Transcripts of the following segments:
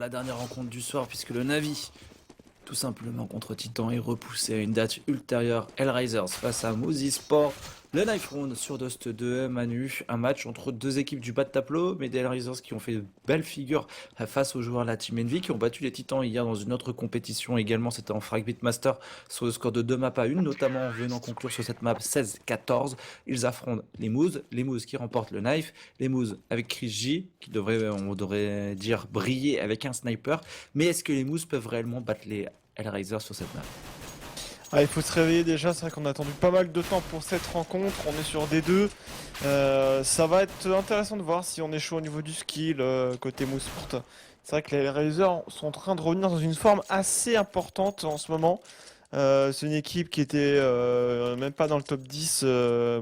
La dernière rencontre du soir, puisque le Navi, tout simplement contre Titan, est repoussé à une date ultérieure. Hellraisers face à Mozy Sport. Le Knife Round sur Dust 2, Manu, un match entre deux équipes du bas de tableau, mais des Hellraisers qui ont fait de belles figures face aux joueurs de la Team Envy, qui ont battu les Titans hier dans une autre compétition également, c'était en Frag Beatmaster, sur le score de 2 maps à 1, notamment venant conclure sur cette map 16-14. Ils affrontent les Moose qui remportent le Knife, les Moose avec Chris J, qui devrait, on devrait dire, briller avec un sniper, mais est-ce que les Moose peuvent réellement battre les Hellraisers sur cette map? Ah, il faut se réveiller déjà, c'est vrai qu'on a attendu pas mal de temps pour cette rencontre, on est sur D2. Ça va être intéressant de voir si on est chaud au niveau du skill côté Moussport. C'est vrai que les Razors sont en train de revenir dans une forme assez importante en ce moment. C'est une équipe qui était même pas dans le top 10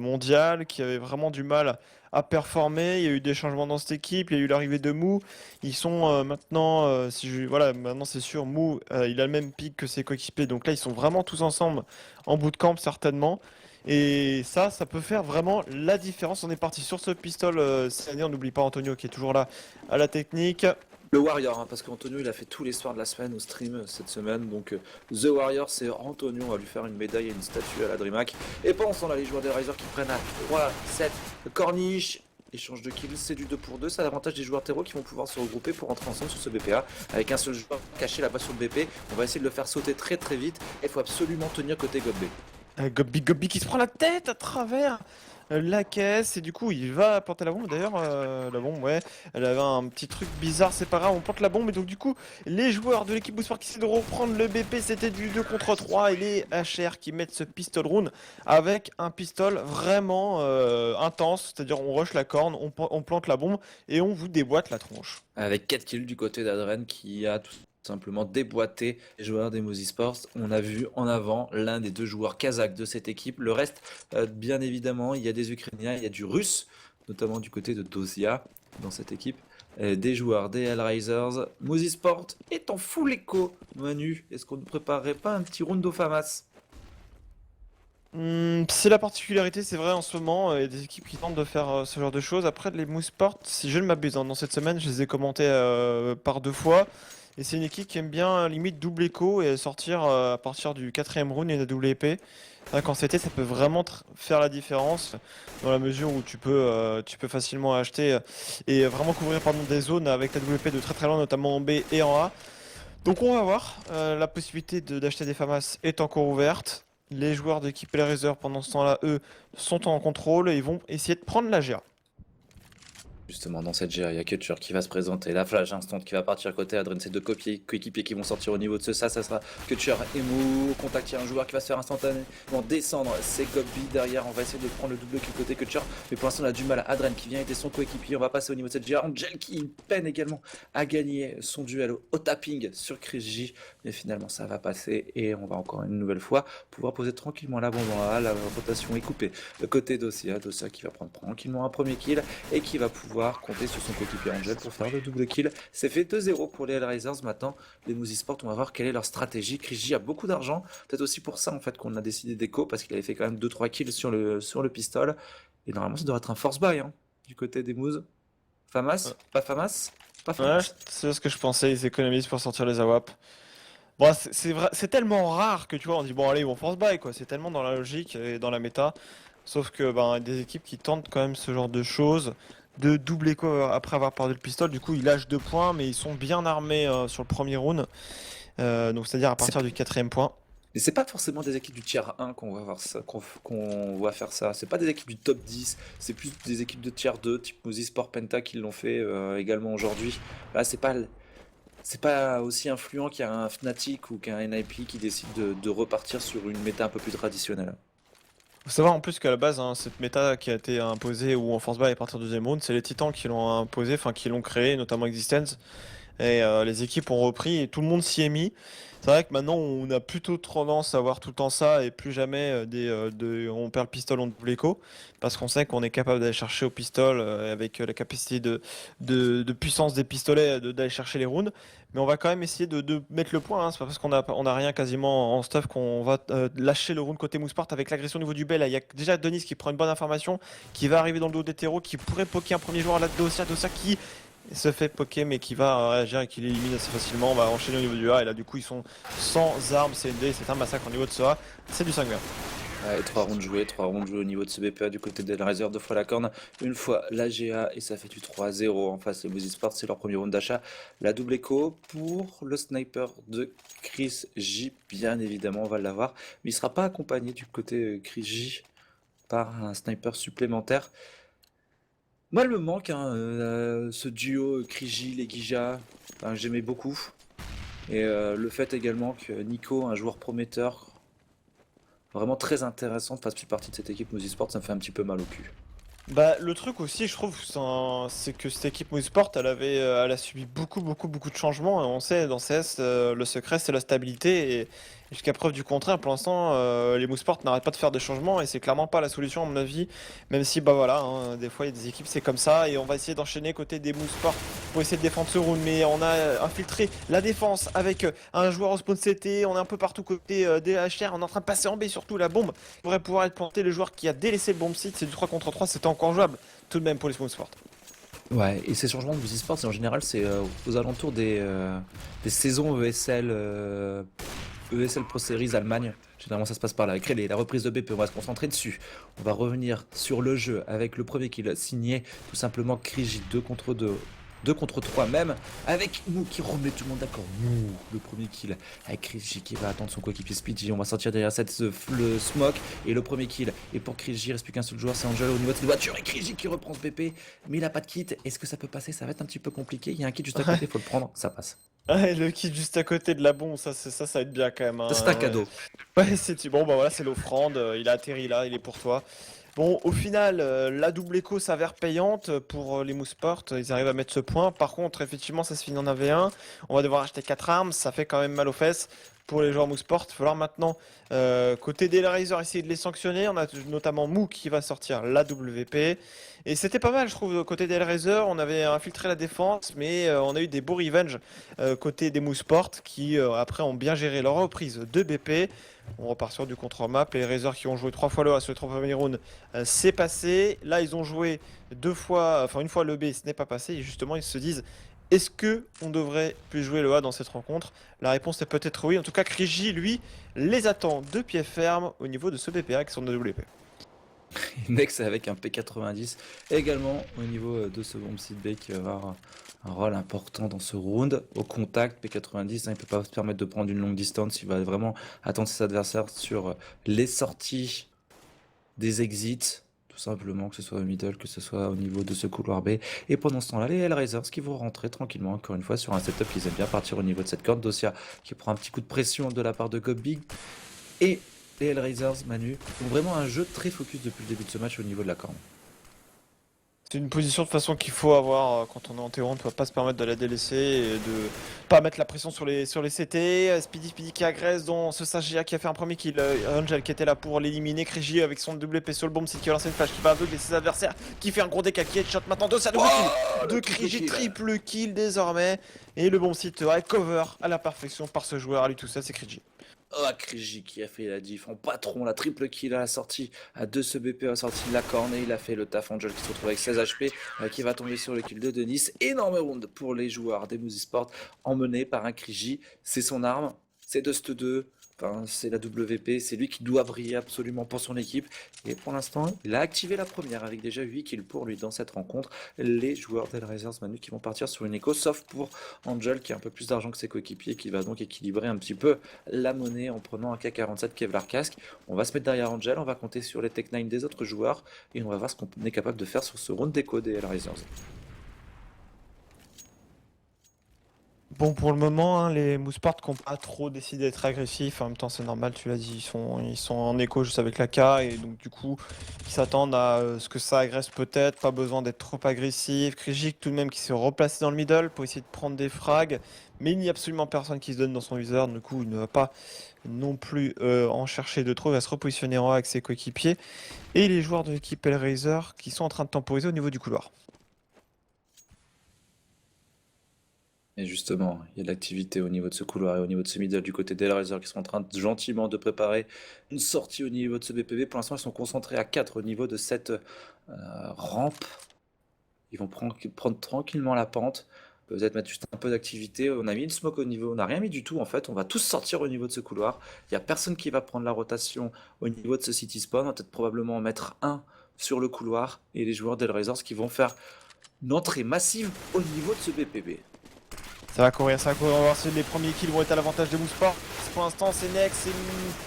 mondial, qui avait vraiment du mal à performer. Il y a eu des changements dans cette équipe, il y a eu l'arrivée de Mou. Ils sont maintenant, voilà, maintenant c'est sûr, Mou, il a le même pic que ses coéquipiers. Donc là, ils sont vraiment tous ensemble en bootcamp certainement. Et ça peut faire vraiment la différence. On est parti sur ce pistol cette année. On n'oublie pas Antonio qui est toujours là à la technique. Le Warrior, hein, parce qu'Antonio il a fait tous les soirs de la semaine au stream cette semaine, donc The Warrior c'est Antonio, on va lui faire une médaille et une statue à la DreamHack. Et pendant ce temps là, les joueurs des Risers qui prennent à 3, 7, Corniche, échange de kills, c'est du 2 pour 2, c'est l'avantage des joueurs terreau qui vont pouvoir se regrouper pour rentrer ensemble sur ce BPA, avec un seul joueur caché là-bas sur le BP, on va essayer de le faire sauter très très vite, et il faut absolument tenir côté God B. Gobbi qui se prend la tête à travers la caisse et du coup il va planter la bombe. D'ailleurs la bombe, ouais, elle avait un petit truc bizarre, c'est pas grave, on plante la bombe. Et donc du coup les joueurs de l'équipe Boosport qui essaient de reprendre le BP, c'était du 2 contre 3 et les HR qui mettent ce pistol round avec un pistol vraiment intense, c'est-à-dire on rush la corne, on plante la bombe et on vous déboîte la tronche. Avec 4 kills du côté d'Adren qui a tout simplement déboîté les joueurs des Mozy Sports. On a vu en avant l'un des deux joueurs kazakhs de cette équipe. Le reste, bien évidemment, il y a des Ukrainiens, il y a du Russe, notamment du côté de Dosia dans cette équipe. Des joueurs des Hellraisers. Mozy Sport est en full écho. Manu, est-ce qu'on ne préparerait pas un petit round Famas? C'est la particularité, c'est vrai en ce moment, il y a des équipes qui tentent de faire ce genre de choses. Après, les Moussport, si je ne m'abuse, hein, dans cette semaine, je les ai commentés par 2 fois. Et c'est une équipe qui aime bien limite double écho et sortir à partir du 4ème round et la double épée. C'est vrai qu'en CT, ça peut vraiment faire la différence dans la mesure où tu peux facilement acheter et vraiment couvrir pardon, des zones avec la double épée de très très loin, notamment en B et en A. Donc on va voir, la possibilité d'acheter des FAMAS est encore ouverte. Les joueurs d'équipe Hellraiser pendant ce temps-là, eux, sont en contrôle et ils vont essayer de prendre la GA. Justement, dans cette GA, il y a Kutcher qui va se présenter, la flash instant qui va partir côté Adren, c'est deux coéquipiers qui vont sortir au niveau de ça sera Kutcher et Mou, au contact, il y a un joueur qui va se faire instantanément descendre, c'est Gobi derrière, on va essayer de prendre le double kill côté Kutcher, mais pour l'instant on a du mal, Adren qui vient aider son coéquipier, on va passer au niveau de cette GA, Angel qui peine également à gagner son duel au tapping sur Chris J, mais finalement ça va passer et on va encore une nouvelle fois pouvoir poser tranquillement la bombe en A, la rotation est coupée, le côté Dosia qui va prendre tranquillement un premier kill et qui va pouvoir compter sur son coéquipier Angel pour faire le double kill. C'est fait 2-0 pour les Hellraisers. Maintenant, les Mozy Sport, on va voir quelle est leur stratégie. Chris J a beaucoup d'argent. Peut-être aussi pour ça en fait qu'on a décidé d'écho parce qu'il avait fait quand même 2-3 kills sur le pistol. Et normalement, ça devrait être un force buy hein, du côté des Moose. Famas? Pas Famas? Pas Ouais, Famas. c'est ce que je pensais, ils économisent pour sortir les AWP. Bon, c'est vrai, c'est tellement rare que tu vois, on dit bon allez, ils vont force buy quoi, c'est tellement dans la logique et dans la méta. Sauf que ben, il y a des équipes qui tentent quand même ce genre de choses, de double écho après avoir perdu le pistol. Du coup, ils lâchent 2 points, mais ils sont bien armés sur le premier round. Donc c'est-à-dire à partir du 4ème point. Mais c'est pas forcément des équipes du tier 1 qu'on va voir ça, qu'on va faire ça. C'est pas des équipes du top 10, c'est plus des équipes de tier 2, type Mozy Sport Penta qui l'ont fait également aujourd'hui. Là, c'est pas aussi influent qu'un Fnatic ou qu'un NIP qui décide de repartir sur une méta un peu plus traditionnelle. Faut savoir en plus qu'à la base, hein, cette méta qui a été imposée ou en force buy à partir du deuxième round, c'est les Titans qui l'ont imposée, enfin qui l'ont créée, notamment Existence. Et les équipes ont repris et tout le monde s'y est mis. C'est vrai que maintenant on a plutôt tendance à voir tout le temps ça et plus jamais on perd le pistol en double écho parce qu'on sait qu'on est capable d'aller chercher au pistol avec la capacité de puissance des pistolets d'aller chercher les rounds. Mais on va quand même essayer de mettre le point. Hein. C'est pas parce qu'on a rien quasiment en stuff qu'on va lâcher le round côté Moussport avec l'agression au niveau du B. Là, il y a déjà Denis qui prend une bonne information, qui va arriver dans le dos des terreaux, qui pourrait poker un premier joueur à la Dosia qui se fait poker mais qui va réagir et qui l'élimine assez facilement. On va enchaîner au niveau du A et là du coup ils sont sans armes, c'est un massacre au niveau de ce A, c'est du 5 Ouais, 3 rounds joués au niveau de ce BPA du côté d'Hellraiser, 2 fois la corne, une fois la GA et ça fait du 3-0 en face. Les Moose Esports, c'est leur premier round d'achat. La double écho pour le sniper de Chris J, bien évidemment, on va l'avoir. Mais il sera pas accompagné du côté Chris J par un sniper supplémentaire. Moi, elle me manque, hein, ce duo Chris J, les Gija, enfin, j'aimais beaucoup. Et le fait également que Nico, un joueur prometteur, vraiment très intéressant, fasse plus partie de cette équipe Moose Esports, ça me fait un petit peu mal au cul. Bah le truc aussi je trouve c'est que cette équipe Mouseport elle a subi beaucoup de changements et on sait dans CS le secret c'est la stabilité et jusqu'à preuve du contraire pour l'instant les Mouseport n'arrêtent pas de faire des changements et c'est clairement pas la solution à mon avis même si bah voilà hein, des fois il y a des équipes c'est comme ça et on va essayer d'enchaîner côté des Mouseport pour essayer de défendre ce round mais on a infiltré la défense avec un joueur au spawn CT on est un peu partout côté DHR on est en train de passer en B surtout la bombe pourrait pouvoir être planté. Le joueur qui a délaissé le bomb site, c'est du 3 contre 3, c'était encore jouable. Tout de même pour les Smooth Sport. Ouais, et ces changements de Moose Esports, en général, c'est aux alentours des saisons ESL Pro Series Allemagne. Généralement, ça se passe par là. Avec la reprise de BP, on va se concentrer dessus. On va revenir sur le jeu avec le premier kill signé, tout simplement Kriji 2 contre 2. 2 contre 3 même, avec Mou qui remet tout le monde d'accord. Mou, le premier kill, avec Kriji qui va attendre son coéquipier Speedy. On va sortir derrière le smoke et le premier kill. Et pour Kriji, il reste plus qu'un seul joueur, c'est Angel au niveau de cette voiture. Et Kriji qui reprend ce BP, mais il a pas de kit. Est-ce que ça peut passer? Ça va être un petit peu compliqué. Il y a un kit juste à côté, faut le prendre, ça passe. Ouais, le kit juste à côté de la bombe, ça va être bien quand même. Ça, c'est un cadeau. Ouais, c'est bon, bah voilà, c'est l'offrande. Il a atterri là, il est pour toi. Bon, au final, la double écho s'avère payante pour les Mouseport. Ils arrivent à mettre ce point. Par contre, effectivement, ça se finit en 1v1. On va devoir acheter 4 armes. Ça fait quand même mal aux fesses pour les joueurs Mouseport. Il va falloir maintenant, côté des Razor, essayer de les sanctionner. On a notamment Mou qui va sortir la WP. Et c'était pas mal, je trouve, côté des Razor. On avait infiltré la défense, mais on a eu des beaux revenge côté des Mouseport qui, après, ont bien géré leur reprise de BP. On repart sur du contre-map. Les Razors qui ont joué 3 fois le A sur les 3 premiers rounds, c'est passé. Là, ils ont joué une fois le B, ce n'est pas passé. Et justement, ils se disent, est-ce que on devrait plus jouer le A dans cette rencontre? La réponse est peut-être oui. En tout cas, Kriji, lui, les attend de pied ferme au niveau de ce BPA qui sont de WP. Nex avec un P90 également au niveau de ce bomb site B qui va avoir un rôle important dans ce round. Au contact, P90, hein, il peut pas se permettre de prendre une longue distance, il va vraiment attendre ses adversaires sur les sorties des exits, tout simplement, que ce soit au middle, que ce soit au niveau de ce couloir B. Et pendant ce temps-là, les Hellraisers qui vont rentrer tranquillement, encore une fois, sur un setup qu'ils aiment bien partir au niveau de cette corde. Dosia qui prend un petit coup de pression de la part de Gobbig. Et les Hellraisers, Manu, ont vraiment un jeu très focus depuis le début de ce match au niveau de la corne. C'est une position de façon qu'il faut avoir quand on est en T1, on ne peut pas se permettre de la délaisser et de pas mettre la pression sur les CT. Speedy qui agresse, dont ce Sagia qui a fait un premier kill. Angel qui était là pour l'éliminer. Kriji avec son WP sur le bomb, c'est qui a lancé une flash qui va aveugler ses adversaires, qui fait un gros décal qui headshot maintenant de sa double kill. De Kriji, triple kill désormais. Et le bomb site cover à la perfection par ce joueur à lui tout seul, c'est Kriji. Oh, Kriji qui a fait la diff en patron, la triple kill à la sortie à 2 ce BP à la sortie de la corne et il a fait le taf. Angel qui se retrouve avec 16 HP qui va tomber sur le kill de Denis. Énorme round pour les joueurs des Moose Esports emmenés par un Kriji. C'est son arme, c'est Dust 2. Enfin, c'est la WP, c'est lui qui doit briller absolument pour son équipe. Et pour l'instant, il a activé la première avec déjà 8 kills pour lui dans cette rencontre. Les joueurs d'Hellraisers Manu qui vont partir sur une écho, sauf pour Angel qui a un peu plus d'argent que ses coéquipiers, qui va donc équilibrer un petit peu la monnaie en prenant un K47 Kevlar Casque. On va se mettre derrière Angel, on va compter sur les Tech 9 des autres joueurs et on va voir ce qu'on est capable de faire sur ce round d'écho des Hellraisers. Bon, pour le moment, hein, les Mouseport qui n'ont pas trop décidé d'être agressifs. En même temps, c'est normal, tu l'as dit, ils sont en écho juste avec la K. Et donc, du coup, ils s'attendent à ce que ça agresse peut-être. Pas besoin d'être trop agressif. Krijik, tout de même, qui s'est replacé dans le middle pour essayer de prendre des frags. Mais il n'y a absolument personne qui se donne dans son viseur. Du coup, il ne va pas non plus en chercher de trop. Il va se repositionner en A avec ses coéquipiers. Et les joueurs de l'équipe Hellraiser qui sont en train de temporiser au niveau du couloir. Et justement, il y a de l'activité au niveau de ce couloir et au niveau de ce middle du côté d'Hellraiser qui sont en train gentiment de préparer une sortie au niveau de ce BPV. Pour l'instant, ils sont concentrés à 4 au niveau de cette rampe. Ils vont prendre tranquillement la pente. Peut-être mettre juste un peu d'activité. On a mis une smoke au niveau, on n'a rien mis du tout en fait. On va tous sortir au niveau de ce couloir. Il n'y a personne qui va prendre la rotation au niveau de ce city spawn. On va peut-être probablement en mettre un sur le couloir. Et les joueurs d'Hellraisers qui vont faire une entrée massive au niveau de ce BPB. Ça va courir, ça va courir. On va voir si les premiers kills vont être à l'avantage de Mouseport. Pour l'instant, c'est Nex et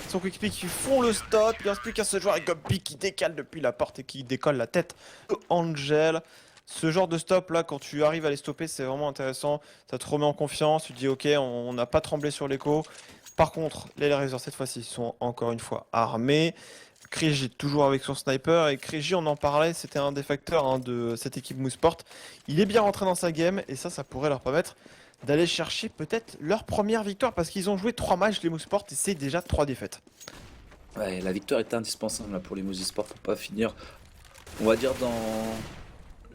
son coéquipier qui font le stop. Il ne reste plus qu'un seul joueur et Gobby qui décale depuis la porte et qui décolle la tête de Angel. Ce genre de stop là, quand tu arrives à les stopper, c'est vraiment intéressant. Ça te remet en confiance. Tu te dis, ok, on n'a pas tremblé sur l'écho. Par contre, les Hellraisers cette fois-ci sont encore une fois armés. Kriji toujours avec son sniper. Et Kriji, on en parlait, c'était un des facteurs de cette équipe Mouseport. Il est bien rentré dans sa game et ça pourrait leur permettre d'aller chercher peut-être leur première victoire parce qu'ils ont joué 3 matchs les Mouseport et c'est déjà 3 défaites. Ouais, la victoire est indispensable là, pour les Mousesport pour pas finir, on va dire, dans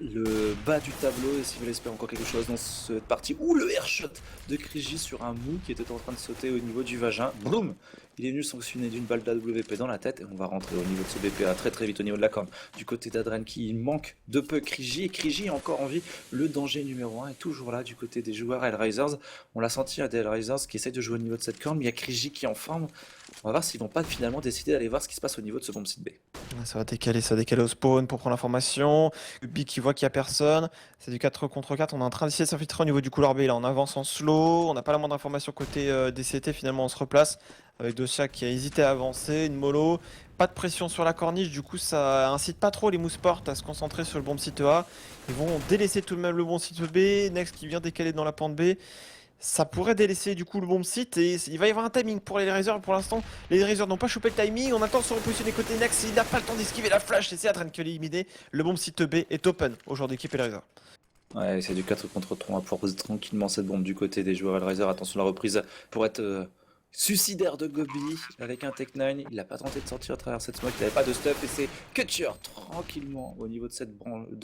le bas du tableau. Et s'ils veulent espérer encore quelque chose dans cette partie, ou le airshot de Kriji sur un mou qui était en train de sauter au niveau du vagin, boum, il est venu sanctionner d'une balle d'AWP dans la tête. Et on va rentrer au niveau de ce BPA très vite au niveau de la corne du côté d'Adren qui manque de peu Kriji. Et Kriji est encore en vie. Le danger numéro 1 est toujours là du côté des joueurs Hellraisers. On l'a senti à des Hellraisers qui essayent de jouer au niveau de cette corne, mais il y a Kriji qui est en forme. On va voir s'ils vont pas finalement décider d'aller voir ce qui se passe au niveau de ce bomb site B. Ça va décaler au spawn pour prendre l'information. Ubi qui voit qu'il n'y a personne. C'est du 4 contre 4. On est en train d'essayer de s'infiltrer au niveau du couloir B. Là, on avance en slow. On n'a pas la moindre information côté DCT. Finalement, on se replace avec Dosia qui a hésité à avancer. Une mollo. Pas de pression sur la corniche. Du coup, ça incite pas trop les Mouseport à se concentrer sur le bomb site A. Ils vont délaisser tout de même le bomb site B. Next qui vient décaler dans la pente B. Ça pourrait délaisser du coup le bomb site et il va y avoir un timing pour les Hellraisers. Pour l'instant, les Hellraisers n'ont pas chopé le timing. On attend de se repositionner côté Nex. Il n'a pas le temps d'esquiver la flash et c'est Adren qui va l'éliminer. Le bomb site B est open au joueur d'équipe Hellraiser. Ouais, c'est du 4 contre 3. On va pouvoir poser tranquillement cette bombe du côté des joueurs Hellraiser. Attention, la reprise pour être suicidaire de Gobby avec un Tech 9. Il n'a pas tenté de sortir à travers cette smoke. Il n'avait pas de stuff et c'est Kutcher tranquillement au niveau de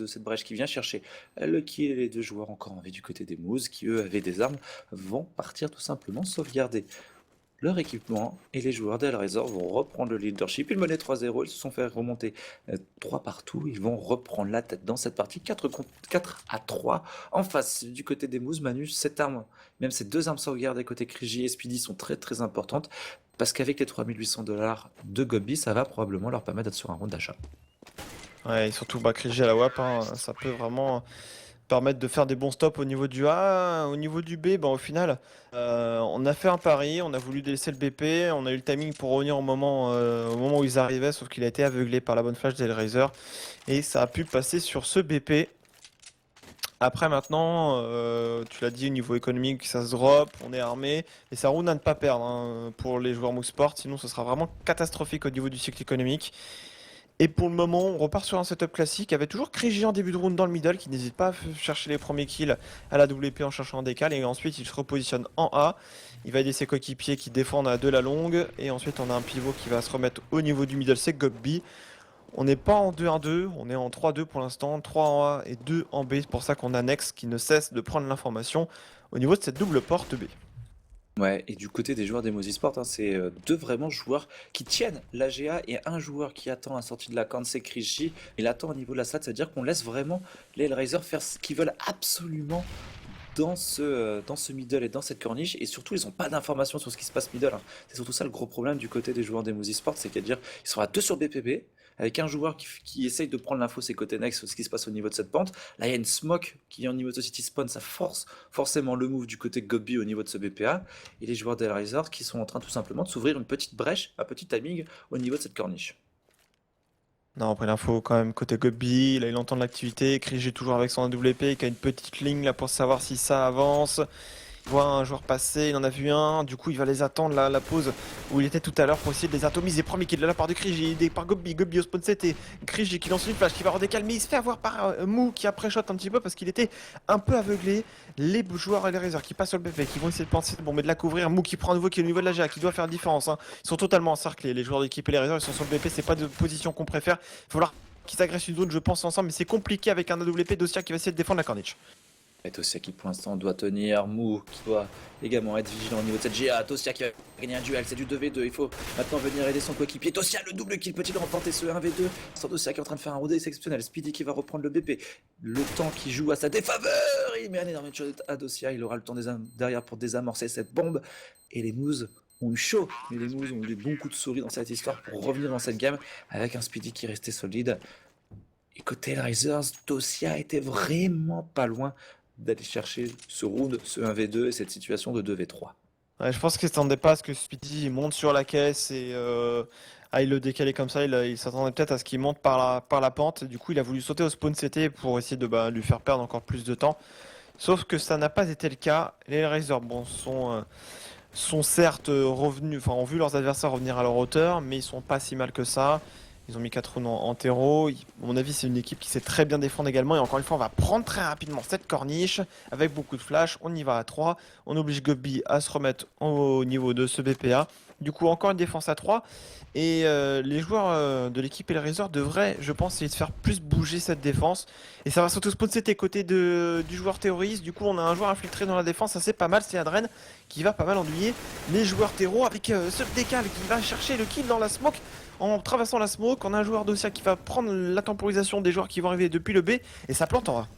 cette brèche qui vient chercher le kill. Et les deux joueurs encore en vie du côté des Moose qui eux avaient des armes vont partir tout simplement sauvegarder leur équipement et les joueurs d'Hellraiser vont reprendre le leadership. Ils menaient 3-0, ils se sont fait remonter 3 partout. Ils vont reprendre la tête dans cette partie 4-3 en face du côté des Moose. Manu, cette arme, même ces 2 armes sauvegardées côté Kriji et Speedy sont très importantes parce qu'avec les 3800$ de Gobby, ça va probablement leur permettre d'être sur un round d'achat. Ouais, et surtout Kriji à la WAP, hein, ça peut vraiment permettre de faire des bons stops au niveau du A. Au niveau du B, au final, on a fait un pari, on a voulu délaisser le BP, on a eu le timing pour revenir au moment où ils arrivaient, sauf qu'il a été aveuglé par la bonne flash d'Hellraiser et ça a pu passer sur ce BP. Après maintenant, tu l'as dit, au niveau économique, ça se drop, on est armé et ça roule à ne pas perdre hein, pour les joueurs Mouseport, sinon ce sera vraiment catastrophique au niveau du cycle économique. Et pour le moment, on repart sur un setup classique. Il y avait toujours Kriji en début de round dans le middle qui n'hésite pas à chercher les premiers kills à la WP en cherchant un décal. Et ensuite, il se repositionne en A. Il va aider ses coéquipiers qui défendent à de la longue. Et ensuite, on a un pivot qui va se remettre au niveau du middle, c'est Gobby. On n'est pas en 2-1-2, on est en 3-2 pour l'instant. 3 en A et 2 en B. C'est pour ça qu'on a Nex qui ne cesse de prendre l'information au niveau de cette double porte B. Ouais, et du côté des joueurs des Mousesport, hein, c'est 2 vraiment joueurs qui tiennent la GA et un joueur qui attend la sortie de la corne, c'est Kriji. Il attend au niveau de la stat, c'est-à-dire qu'on laisse vraiment les Hellraisers faire ce qu'ils veulent absolument dans ce middle et dans cette corniche. Et surtout, ils n'ont pas d'informations sur ce qui se passe middle. Hein. C'est surtout ça le gros problème du côté des joueurs des Mousesport, c'est qu'à dire ils sont à 2 sur BPB, avec un joueur qui essaye de prendre l'info, c'est côté Nex, sur ce qui se passe au niveau de cette pente. Là, il y a une smoke qui est au niveau de ce city spawn, ça force forcément le move du côté Gobby au niveau de ce BPA. Et les joueurs d'Hellraiser qui sont en train tout simplement de s'ouvrir une petite brèche, un petit timing au niveau de cette corniche. Non, après l'info quand même côté Gobby, là il entend de l'activité, Kriji toujours avec son AWP qui a une petite ligne là pour savoir si ça avance. Il voit un joueur passer, il en a vu un, du coup il va les attendre la pause où il était tout à l'heure pour essayer de les atomiser. Premier kill de la part de Kriji, aidé par Gobby au spawn 7 et Kriji qui lance une flash qui va redécalmer, il se fait avoir par Mou qui a pré-shot un petit peu parce qu'il était un peu aveuglé. Les joueurs et les Hellraisers qui passent sur le BP, qui vont essayer de penser, bon mais de la couvrir, Mou qui prend un nouveau qui est au niveau de la GA, qui doit faire la différence. Hein. Ils sont totalement encerclés, les joueurs d'équipe et les Hellraisers ils sont sur le BP, c'est pas de position qu'on préfère. Il va falloir qu'ils agressent une zone je pense ensemble, mais c'est compliqué avec un AWP Dosia qui va essayer de défendre la corniche. Et Tosia qui pour l'instant doit tenir, Mou qui doit également être vigilant au niveau de cette GA, Tosia qui va gagner un duel, c'est du 2v2, il faut maintenant venir aider son coéquipier, Tosia le double kill, peut-il remporter ce 1v2, sans Tosia qui est en train de faire un round exceptionnel, Speedy qui va reprendre le BP, le temps qui joue à sa défaveur, il met un énorme shot à Tosia, il aura le temps derrière pour désamorcer cette bombe, et les Moves ont eu chaud, mais les Moves ont eu des bons coups de souris dans cette histoire pour revenir dans cette game, avec un Speedy qui restait solide. Et côté Risers, Tosia était vraiment pas loin d'aller chercher ce round, ce 1v2 et cette situation de 2v3. Ouais, je pense qu'il s'attendait pas à ce que Speedy il monte sur la caisse et aille le décaler comme ça. Il s'attendait peut-être à ce qu'il monte par la pente. Du coup, il a voulu sauter au spawn CT pour essayer de lui faire perdre encore plus de temps. Sauf que ça n'a pas été le cas. Les Razors sont certes revenus, enfin ont vu leurs adversaires revenir à leur hauteur, mais ils sont pas si mal que ça. Ils ont mis 4 rounds en terreau. À mon avis, c'est une équipe qui sait très bien défendre également. Et encore une fois, on va prendre très rapidement cette corniche avec beaucoup de flash. On y va à 3. On oblige Gobby à se remettre au niveau de ce BPA. Du coup, encore une défense à 3. Et les joueurs de l'équipe Hellraiser devraient, je pense, essayer de faire plus bouger cette défense. Et ça va surtout spawn CT côté du joueur terroriste. Du coup, on a un joueur infiltré dans la défense. Ça, c'est pas mal. C'est Adren qui va pas mal ennuyer les joueurs terreau avec ce décal qui va chercher le kill dans la smoke. En traversant la smoke, on a un joueur d'Osia qui va prendre la temporisation des joueurs qui vont arriver depuis le B et ça plante en A.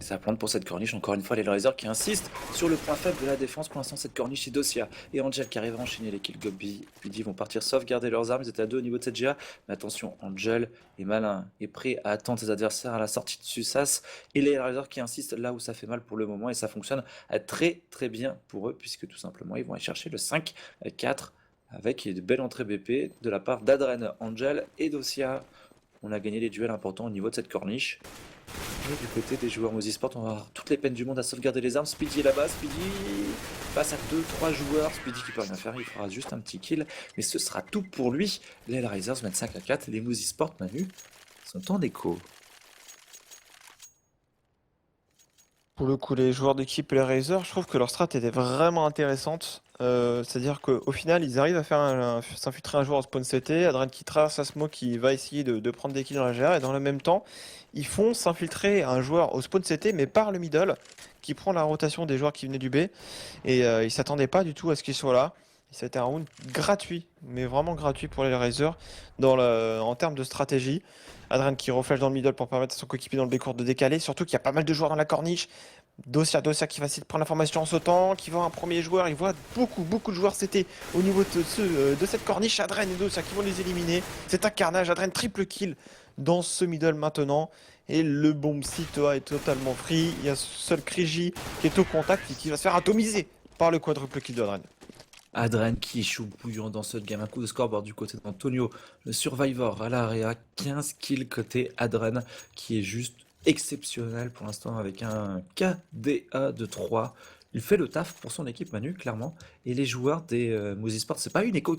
Et ça plante pour cette corniche, encore une fois les Hellraiser qui insistent sur le point faible de la défense. Pour l'instant, cette corniche c'est Dosia et Angel qui arrivent à enchaîner les kills. Gobby, Speedy vont partir sauvegarder leurs armes, ils étaient à 2 au niveau de cette GA. Mais attention, Angel est malin et prêt à attendre ses adversaires à la sortie de Susas. Et les Hellraiser qui insistent là où ça fait mal pour le moment et ça fonctionne très très bien pour eux puisque tout simplement ils vont aller chercher le 5-4 avec une belle entrée BP de la part d'Adren, Angel et Dosia. On a gagné les duels importants au niveau de cette corniche. Et du côté des joueurs Mozy Sport, on va avoir toutes les peines du monde à sauvegarder les armes. Speedy est là-bas, Speedy passe à 2-3 joueurs. Speedy qui peut rien faire, il fera juste un petit kill. Mais ce sera tout pour lui. Les Hellraisers mettent 5-4. Les Mozy Sport, Manu, sont en écho. Pour le coup, les joueurs d'équipe et les Razors, je trouve que leur strat était vraiment intéressante. C'est-à-dire qu'au final, ils arrivent à faire s'infiltrer un joueur au spawn CT, Adren qui traverse la smoke, qui va essayer de prendre des kills dans la GA, et dans le même temps, ils font s'infiltrer un joueur au spawn CT, mais par le middle, qui prend la rotation des joueurs qui venaient du B, et ils s'attendaient pas du tout à ce qu'ils soient là. C'était un round gratuit, mais vraiment gratuit pour les Razors en termes de stratégie. Adren qui reflash dans le middle pour permettre à son coéquipier dans le B-court de décaler, surtout qu'il y a pas mal de joueurs dans la corniche. Dosia qui va essayer de prendre l'information en sautant, qui voit un premier joueur, il voit beaucoup de joueurs c'était au niveau de cette corniche, Adren et Dosia qui vont les éliminer. C'est un carnage, Adren triple kill dans ce middle maintenant. Et le bomb Sitoa est totalement free, il y a seul Kriji qui est au contact et qui va se faire atomiser par le quadruple kill d'Adren. Adren qui est chaud bouillant dans ce game. Un coup de scoreboard du côté d'Antonio, le Survivor à l'area. 15 kills côté Adren qui est juste exceptionnel pour l'instant avec un KDA de 3. Il fait le taf pour son équipe Manu, clairement. Et les joueurs des Mozy Sport, c'est pas une écho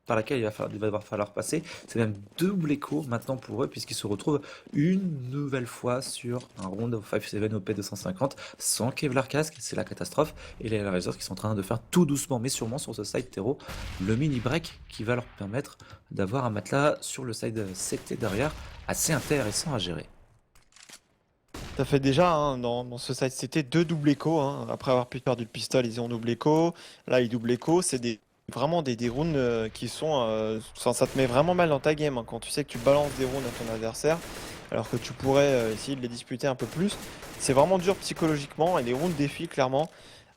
par laquelle il va falloir passer. C'est même double écho maintenant pour eux puisqu'ils se retrouvent une nouvelle fois sur un round of 5-7 OP 250 sans Kevlar Casque, c'est la catastrophe. Et les Hellraisers qui sont en train de faire tout doucement mais sûrement sur ce side terreau le mini break qui va leur permettre d'avoir un matelas sur le side CT derrière assez intéressant à gérer. Ça fait déjà dans ce side c'était 2 double échos. Après avoir perdu le pistol, ils ont double écho. Là, ils double écho. C'est vraiment des rounds qui sont. Ça te met vraiment mal dans ta game quand tu sais que tu balances des rounds à ton adversaire alors que tu pourrais essayer de les disputer un peu plus. C'est vraiment dur psychologiquement et les rounds défient clairement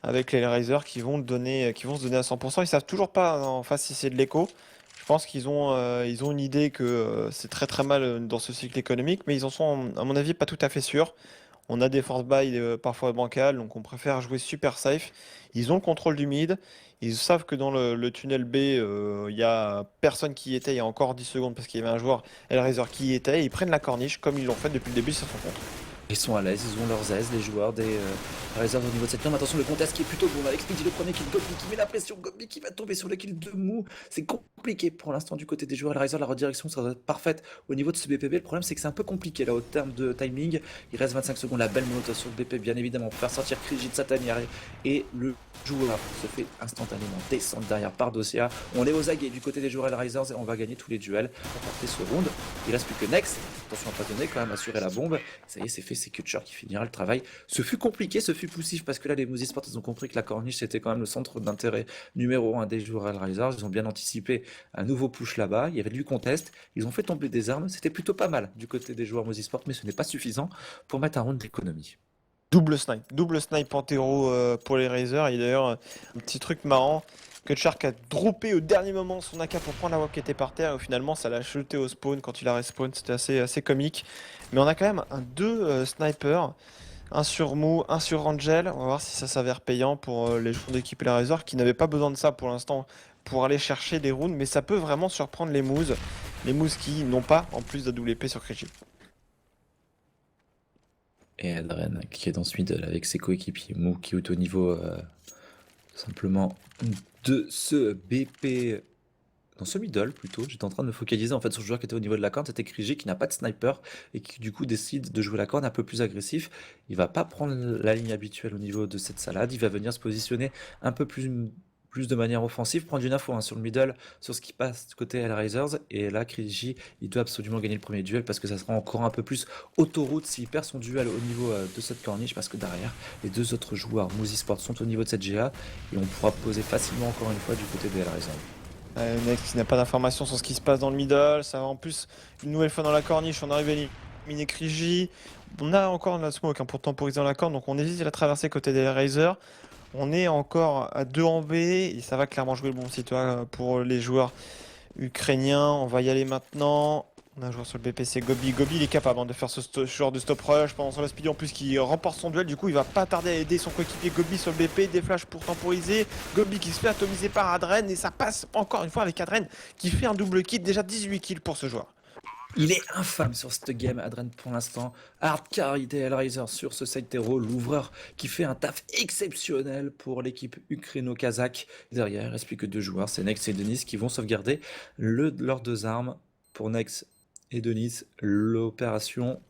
avec les Hellraiser qui vont se donner à 100%. Ils savent toujours pas en face si c'est de l'écho. Je pense qu'ils ont une idée que c'est très très mal dans ce cycle économique, mais ils en sont, à mon avis, pas tout à fait sûrs. On a des force buy parfois bancales, donc on préfère jouer super safe. Ils ont le contrôle du mid, ils savent que dans le tunnel B, il y a personne qui y était il y a encore 10 secondes parce qu'il y avait un joueur Hellraiser qui y était. Ils prennent la corniche comme ils l'ont fait depuis le début de cette rencontre. Ils sont à l'aise, ils ont leurs aises, les joueurs des réserves au niveau de cette norme. Attention, le contest qui est plutôt bon avec Speedy, le premier kill, Gobby qui met la pression, Gobby qui va tomber sur le kill de Mou. C'est compliqué pour l'instant du côté des joueurs Hellraiser, la redirection ça doit être parfaite au niveau de ce BPB. Le problème c'est que c'est un peu compliqué là au terme de timing. Il reste 25 secondes, la belle molotov sur le BP bien évidemment pour faire sortir Kriji de sa tanière et le joueur se fait instantanément descendre derrière par Dosia. On est aux aguets du côté des joueurs Hellraisers et on va gagner tous les duels pour porter ce round. Il reste plus que Nex, attention à pas donner quand même, assurer la bombe. Ça y est, c'est fait et c'est Kutcher qui finira le travail. Ce fut compliqué, ce fut poussif parce que là les Moose Esports ils ont compris que la corniche c'était quand même le centre d'intérêt numéro un des joueurs Hellraisers. Ils ont bien anticipé un nouveau push là-bas, il y avait du contest, ils ont fait tomber des armes, c'était plutôt pas mal du côté des joueurs Moose Esports, mais ce n'est pas suffisant pour mettre un round d'économie. Double snipe Pantero pour les Razers. Et d'ailleurs, un petit truc marrant, que Shark a droppé au dernier moment son AK pour prendre la web qui était par terre. Et finalement, ça l'a jeté au spawn quand il a respawn. C'était assez comique. Mais on a quand même deux snipers. Un sur Mou, un sur Angel. On va voir si ça s'avère payant pour les joueurs d'équipe et les Razers qui n'avaient pas besoin de ça pour l'instant pour aller chercher des rounds. Mais ça peut vraiment surprendre les Moose. Les Moose qui n'ont pas en plus de double épée sur Krejci. Et Adren qui est dans ce middle avec ses coéquipiers. Mou qui est au niveau simplement de ce BP. Dans ce middle plutôt, j'étais en train de me focaliser en fait sur le joueur qui était au niveau de la corne, c'était Krigi qui n'a pas de sniper et qui du coup décide de jouer la corne un peu plus agressif. Il va pas prendre la ligne habituelle au niveau de cette salade, il va venir se positionner un peu plus de manière offensive, prendre une info hein, sur le middle, sur ce qui passe côté Hellraisers. Et là, Krigi, il doit absolument gagner le premier duel parce que ça sera encore un peu plus autoroute s'il perd son duel au niveau de cette corniche parce que derrière, les deux autres joueurs Moose Esports sont au niveau de cette GA et on pourra poser facilement encore une fois du côté des Hellraisers. Nex qui n'a pas d'informations sur ce qui se passe dans le middle. Ça va en plus une nouvelle fois dans la corniche. On arrive à éliminer Krigi. On a encore de la smoke hein, pour temporiser dans la corne. Donc on hésite à la traverser côté des Razers. On est encore à 2 en B. Et ça va clairement jouer le bon citoyen pour les joueurs ukrainiens. On va y aller maintenant. On a un joueur sur le BPC, Gobi. Gobi, il est capable hein, de faire ce genre de stop rush pendant son speed en plus qui remporte son duel. Du coup, il va pas tarder à aider son coéquipier Gobi sur le BP. Des flashs pour temporiser. Gobi qui se fait atomiser par Adren. Et ça passe encore une fois avec Adren qui fait un double kill. Déjà 18 kills pour ce joueur. Il est infâme sur cette game, Adren pour l'instant. Hard carry des Hellraisers sur ce side hero, l'ouvreur qui fait un taf exceptionnel pour l'équipe ukraino-kazakh. Derrière, il ne reste plus que deux joueurs, c'est Nex et Denis qui vont sauvegarder leurs deux armes. Pour Nex et Denis, l'opération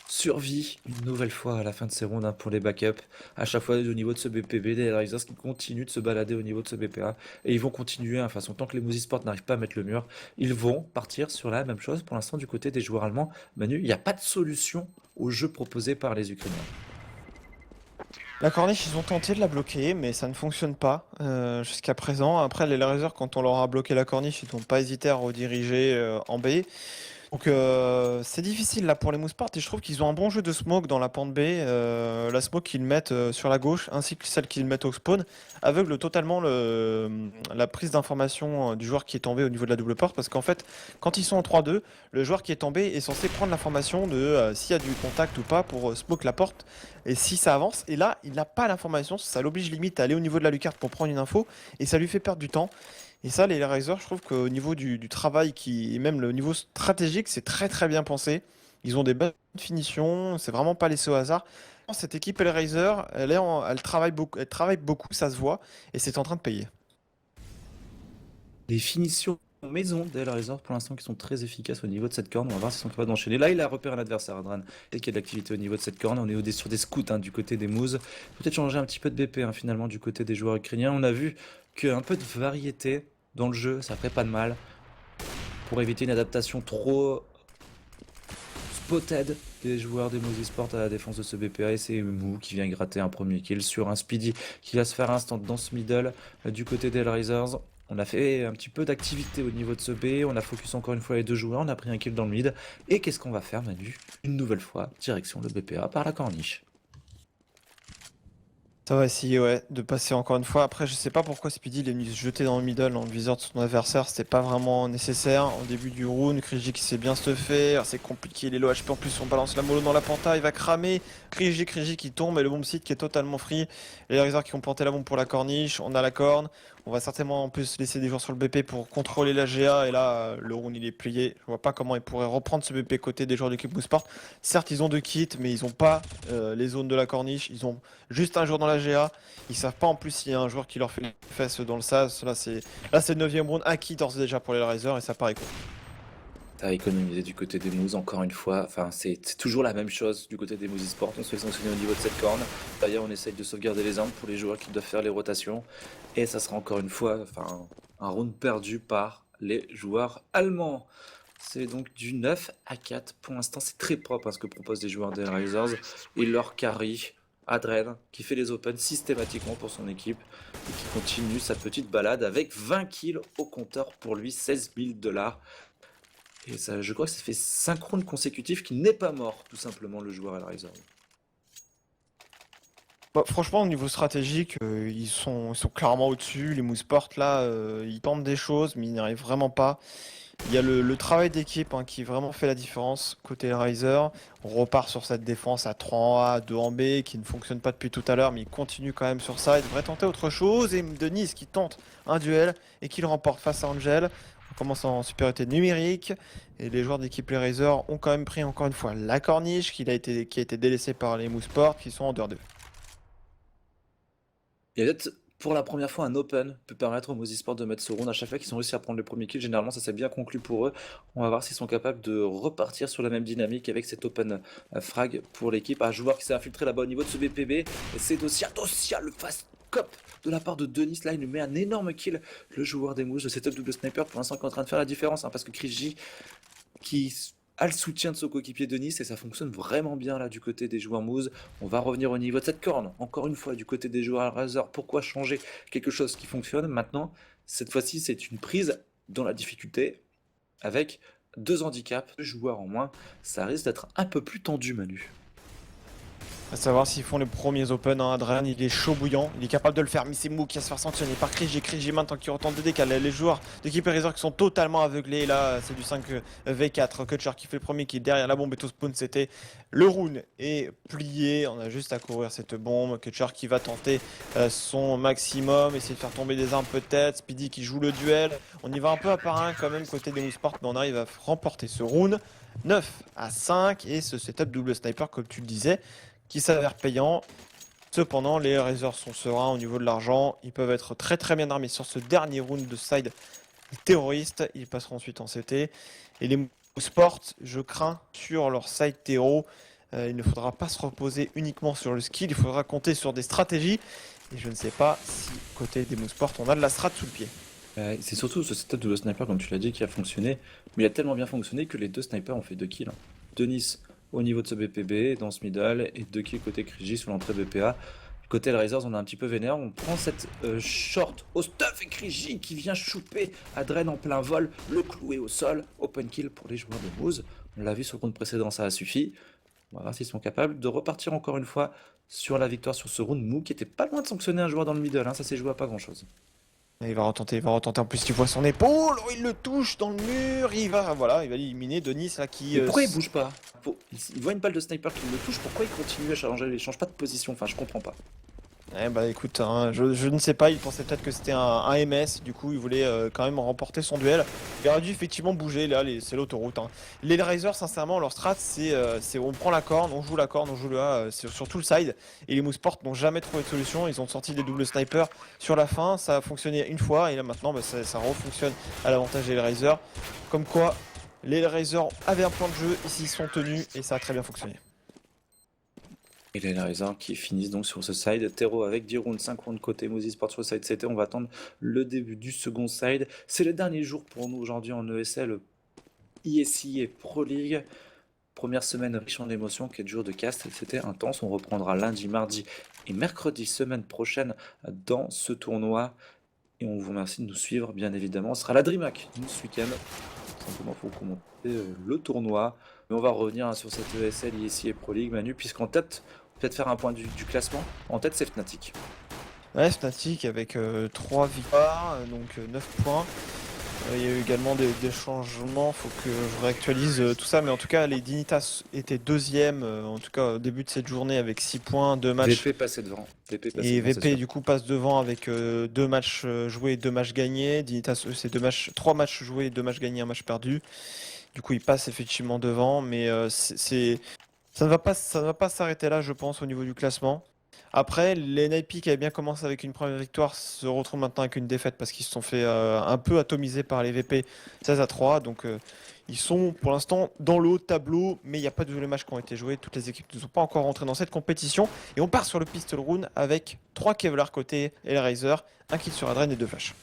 survie une nouvelle fois à la fin de ces rounds hein, pour les backups. À chaque fois au niveau de ce BPB, des Hellraisers qui continuent de se balader au niveau de ce BPA. Et ils vont continuer, hein, de toute façon, tant que les Moose Esports n'arrivent pas à mettre le mur, ils vont partir sur la même chose pour l'instant du côté des joueurs allemands. Manu, il n'y a pas de solution au jeu proposé par les Ukrainiens. La corniche, ils ont tenté de la bloquer, mais ça ne fonctionne pas jusqu'à présent. Après, les Razors, quand on leur a bloqué la corniche, ils n'ont pas hésité à rediriger en B. Donc c'est difficile là pour les Mouseport et je trouve qu'ils ont un bon jeu de smoke dans la pente B. La smoke qu'ils mettent sur la gauche ainsi que celle qu'ils mettent au spawn aveugle totalement la prise d'information du joueur qui est tombé au niveau de la double porte parce qu'en fait quand ils sont en 3-2, le joueur qui est tombé est censé prendre l'information de s'il y a du contact ou pas pour smoke la porte et si ça avance et là il n'a pas l'information, ça l'oblige limite à aller au niveau de la lucarne pour prendre une info et ça lui fait perdre du temps. Et ça, les Razors, je trouve qu'au niveau du travail, et même le niveau stratégique, c'est très très bien pensé. Ils ont des bonnes finitions, c'est vraiment pas laissé au hasard. Cette équipe, les Razors, elle travaille beaucoup, ça se voit, et c'est en train de payer. Les finitions maison des Hellraisers pour l'instant qui sont très efficaces au niveau de cette corne. On va voir s'ils sont capables d'enchaîner. Là, il a repéré un adversaire, Adran. Dès qu'il y a de l'activité au niveau de cette corne, on est sur des scouts hein, du côté des Moose. Peut-être changer un petit peu de BP hein, finalement du côté des joueurs ukrainiens. On a vu qu'un peu de variété dans le jeu, ça ferait pas de mal pour éviter une adaptation trop spotted des joueurs des Moose Esports à la défense de ce BPA. Et c'est Mou qui vient gratter un premier kill sur un Speedy qui va se faire instant dans ce middle du côté des Hellraisers. On a fait un petit peu d'activité au niveau de ce B, on a focus encore une fois les deux joueurs, on a pris un kill dans le mid. Et qu'est-ce qu'on va faire Manu? Une nouvelle fois, direction le BPA par la corniche. Ça va essayer de passer encore une fois. Après, je sais pas pourquoi Speedy il est venu se jeter dans le middle, dans le viseur de son adversaire. C'était pas vraiment nécessaire. Au début du round, Krigi qui sait bien se faire. C'est compliqué, il est low HP. En plus, on balance la mollo dans la penta. Il va cramer. Krigi qui tombe et le bomb site qui est totalement free. Les Razors qui ont planté la bombe pour la corniche. On a la corne. On va certainement en plus laisser des joueurs sur le BP pour contrôler la GA. Et là, le round il est plié. Je vois pas comment ils pourraient reprendre ce BP côté des joueurs de l'équipe Mouseport. Certes, ils ont deux kits, mais ils ont pas les zones de la corniche. Ils ont juste un joueur dans la GA. Ils savent pas en plus s'il y a un joueur qui leur fait les fesses dans le SAS. Là, c'est le 9ème round. Un kit d'ores et déjà pour les Razors et ça paraît cool. T'as économisé du côté des Moose encore une fois, enfin c'est toujours la même chose du côté des Moose Esports, on se fait sanctionner au niveau de cette corne. D'ailleurs on essaye de sauvegarder les armes pour les joueurs qui doivent faire les rotations. Et ça sera encore une fois un round perdu par les joueurs allemands. C'est donc du 9-4 pour l'instant, c'est très propre, hein, ce que proposent les joueurs des Risers et leur carry, Adren, qui fait les opens systématiquement pour son équipe et qui continue sa petite balade avec 20 kills au compteur pour lui, 16 000 $. Et ça, je crois que ça fait 5 rounds consécutifs qu'il n'est pas mort, tout simplement, le joueur à Risers. Bah, franchement, au niveau stratégique, ils sont clairement au-dessus. Les Mouseport, là, ils tentent des choses, mais ils n'y arrivent vraiment pas. Il y a le travail d'équipe hein, qui vraiment fait la différence côté Riser. On repart sur cette défense à 3 en A, 2 en B, qui ne fonctionne pas depuis tout à l'heure, mais il continue quand même sur ça. Il devrait tenter autre chose. Et Denis qui tente un duel et qui le remporte face à Angel. On commence en supériorité numérique. Et les joueurs d'équipe les Riser ont quand même pris encore une fois la corniche qui a été délaissée par les Mouseport qui sont en 2-2. Il y a peut-être pour la première fois un open peut permettre aux Mousesport de mettre ce round à chaque fois qu'ils sont réussi à prendre le premier kill. Généralement, ça s'est bien conclu pour eux. On va voir s'ils sont capables de repartir sur la même dynamique avec cet open frag pour l'équipe. Un joueur qui s'est infiltré là-bas au niveau de ce BPB. Et c'est Dosia, le fast cop de la part de Denis. Là, il lui met un énorme kill. Le joueur des Mousses de setup double sniper pour l'instant qui est en train de faire la différence. Hein, parce que Kriji qui a le soutien de son coéquipier Denis et ça fonctionne vraiment bien là du côté des joueurs Moose. On va revenir au niveau de cette corne, encore une fois du côté des joueurs Razer. Pourquoi changer quelque chose qui fonctionne maintenant? Cette fois-ci, c'est une prise dans la difficulté avec 2 handicaps, 2 joueurs en moins. Ça risque d'être un peu plus tendu, Manu. À savoir s'ils font les premiers open, hein, Adrian il est chaud bouillant, il est capable de le faire, mais c'est Mou qui va se faire sanctionner par Kriji maintenant qui retente de décaler. Les joueurs d'équipe Razer qui sont totalement aveuglés, là c'est du 5v4, Kutcher qui fait le premier qui est derrière la bombe et tout spawn, c'était le round est plié, on a juste à courir cette bombe, Kutcher qui va tenter son maximum, essayer de faire tomber des armes peut-être, Speedy qui joue le duel, on y va un peu à part un quand même côté des Mouseport, mais on arrive à remporter ce round 9-5 et ce setup double sniper comme tu le disais, qui s'avère payant. Cependant, les Razors sont sereins au niveau de l'argent. Ils peuvent être très très bien armés sur ce dernier round de side terroriste. Ils passeront ensuite en CT. Et les Sport, je crains sur leur side terreau. Il ne faudra pas se reposer uniquement sur le skill. Il faudra compter sur des stratégies. Et je ne sais pas si côté des Sport, on a de la strat sous le pied. C'est surtout ce setup de sniper, comme tu l'as dit, qui a fonctionné. Mais il a tellement bien fonctionné que les 2 snipers ont fait 2 kills. Denis au niveau de ce BPB, dans ce middle, et 2 kills côté Kriji sur l'entrée BPA. Côté les Razors, on est un petit peu vénère. On prend cette short au stuff et Kriji qui vient chouper Adren en plein vol, le clouer au sol. Open kill pour les joueurs de Moose. On l'a vu sur le round précédent, ça a suffi. On va voir s'ils sont capables de repartir encore une fois sur la victoire sur ce round. Mou qui était pas loin de sanctionner un joueur dans le middle, hein. Ça s'est joué à pas grand chose. Il va retenter. En plus, il voit son épaule, oh, il le touche dans le mur, il va éliminer Denis là qui. Mais pourquoi il bouge pas? Il voit une balle de sniper qui le touche, pourquoi il continue à changer? Il change pas de position, enfin je comprends pas. Eh bah écoute, hein, je ne sais pas, il pensait peut-être que c'était un MS, du coup il voulait quand même remporter son duel. Il aurait dû effectivement bouger, là c'est l'autoroute. Hein. Les Razors, sincèrement, leur strat c'est on prend la corne, on joue le A sur tout le side. Et les Mouseport n'ont jamais trouvé de solution, ils ont sorti des doubles snipers sur la fin, ça a fonctionné une fois et là maintenant bah, ça refonctionne à l'avantage des Razors. Comme quoi, les Razors avaient un plan de jeu, ici ils sont tenus et ça a très bien fonctionné. Et les Razors qui finissent donc sur ce side. Terreau avec 10 rounds, 5 rounds côté Mousesport sur le side CT. On va attendre le début du second side. C'est le dernier jour pour nous aujourd'hui en ESL, ISI et Pro League. Première semaine riche en émotions, 4 jours de cast, c'était intense. On reprendra lundi, mardi et mercredi semaine prochaine dans ce tournoi. Et on vous remercie de nous suivre, bien évidemment. Ce sera la DreamHack ce week-end. Simplement, il faut commenter le tournoi. Mais on va revenir hein, sur cette ESL, ISI et Pro League, Manu, puisqu'en tête, peut-être faire un point du classement. En tête, c'est Fnatic. Ouais, Fnatic avec 3 victoires, donc 9 points. Il y a eu également des changements, faut que je réactualise tout ça, mais en tout cas les Dignitas étaient deuxième, en tout cas au début de cette journée avec 6 points, 2 matchs. VP passé devant. Et VP du coup passe devant avec 2 matchs joués, 2 matchs gagnés. Dignitas eux c'est 3 matchs joués, 2 matchs gagnés, 1 match perdu. Du coup il passe effectivement devant, mais ça ne va pas s'arrêter là je pense au niveau du classement. Après, les Nipey qui avaient bien commencé avec une première victoire se retrouvent maintenant avec une défaite parce qu'ils se sont fait un peu atomiser par les VP 16-3. Donc ils sont pour l'instant dans le haut de tableau, mais il n'y a pas de matchs qui ont été joués. Toutes les équipes ne sont pas encore rentrées dans cette compétition. Et on part sur le pistol round avec 3 Kevlar côté Hellraiser, 1 kill sur Adren et 2 flashs.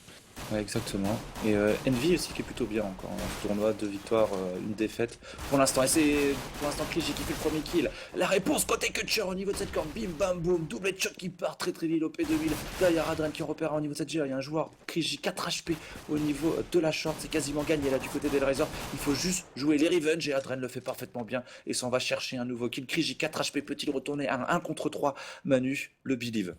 Ouais, exactement. Et Envy aussi qui est plutôt bien encore dans ce tournoi, 2 victoires, une défaite pour l'instant. Et c'est pour l'instant Clichy qui fait le premier kill. La réponse côté Kutcher au niveau de cette corde, bim bam boum, double headshot qui part très très vite au P2000. Derrière Adren qui repère au niveau de cette GA, il y a un joueur Clichy 4 HP au niveau de la short, c'est quasiment gagné là du côté des Razor. Il faut juste jouer les revenge et Adren le fait parfaitement bien et s'en va chercher un nouveau kill. Clichy 4 HP, peut-il retourner à un 1 contre 3? Manu, le believe.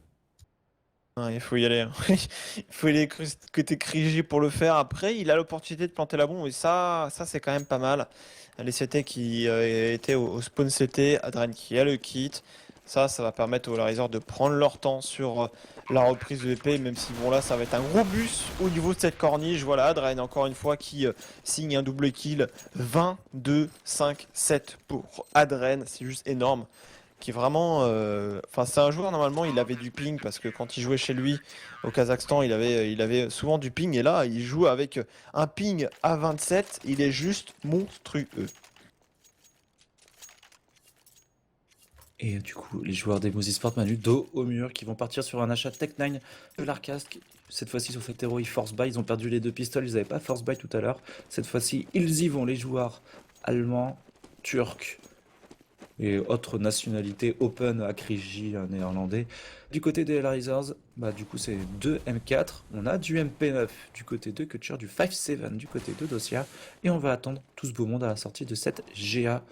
Il faut y aller, hein. Il faut y aller côté Krigi pour le faire. Après, il a l'opportunité de planter la bombe et ça c'est quand même pas mal. Les CT qui étaient au spawn CT, Adren qui a le kit. Ça va permettre aux Larizers de prendre leur temps sur la reprise de l'épée, même si bon là ça va être un gros bus au niveau de cette corniche. Voilà, Adren encore une fois qui signe un double kill. 22-5-7 pour Adren, c'est juste énorme. Qui est vraiment, enfin c'est un joueur normalement il avait du ping parce que quand il jouait chez lui au Kazakhstan il avait souvent du ping et là il joue avec un ping à 27, il est juste monstrueux. Et du coup, les joueurs des Moose Esports, Manu, dos au mur, qui vont partir sur un achat Tech9 de l'Arcasque. Cette fois-ci, sur cet héros, ils force buy. Ils ont perdu les 2 pistoles, ils n'avaient pas force buy tout à l'heure. Cette fois-ci, ils y vont, les joueurs allemands, turcs et autres nationalités open à Kriji, un néerlandais. Du côté des Hellraisers, bah, du coup, c'est 2 M4. On a du MP9 du côté de Kutcher, du 5-7 du côté de Dosia. Et on va attendre tout ce beau monde à la sortie de cette GA.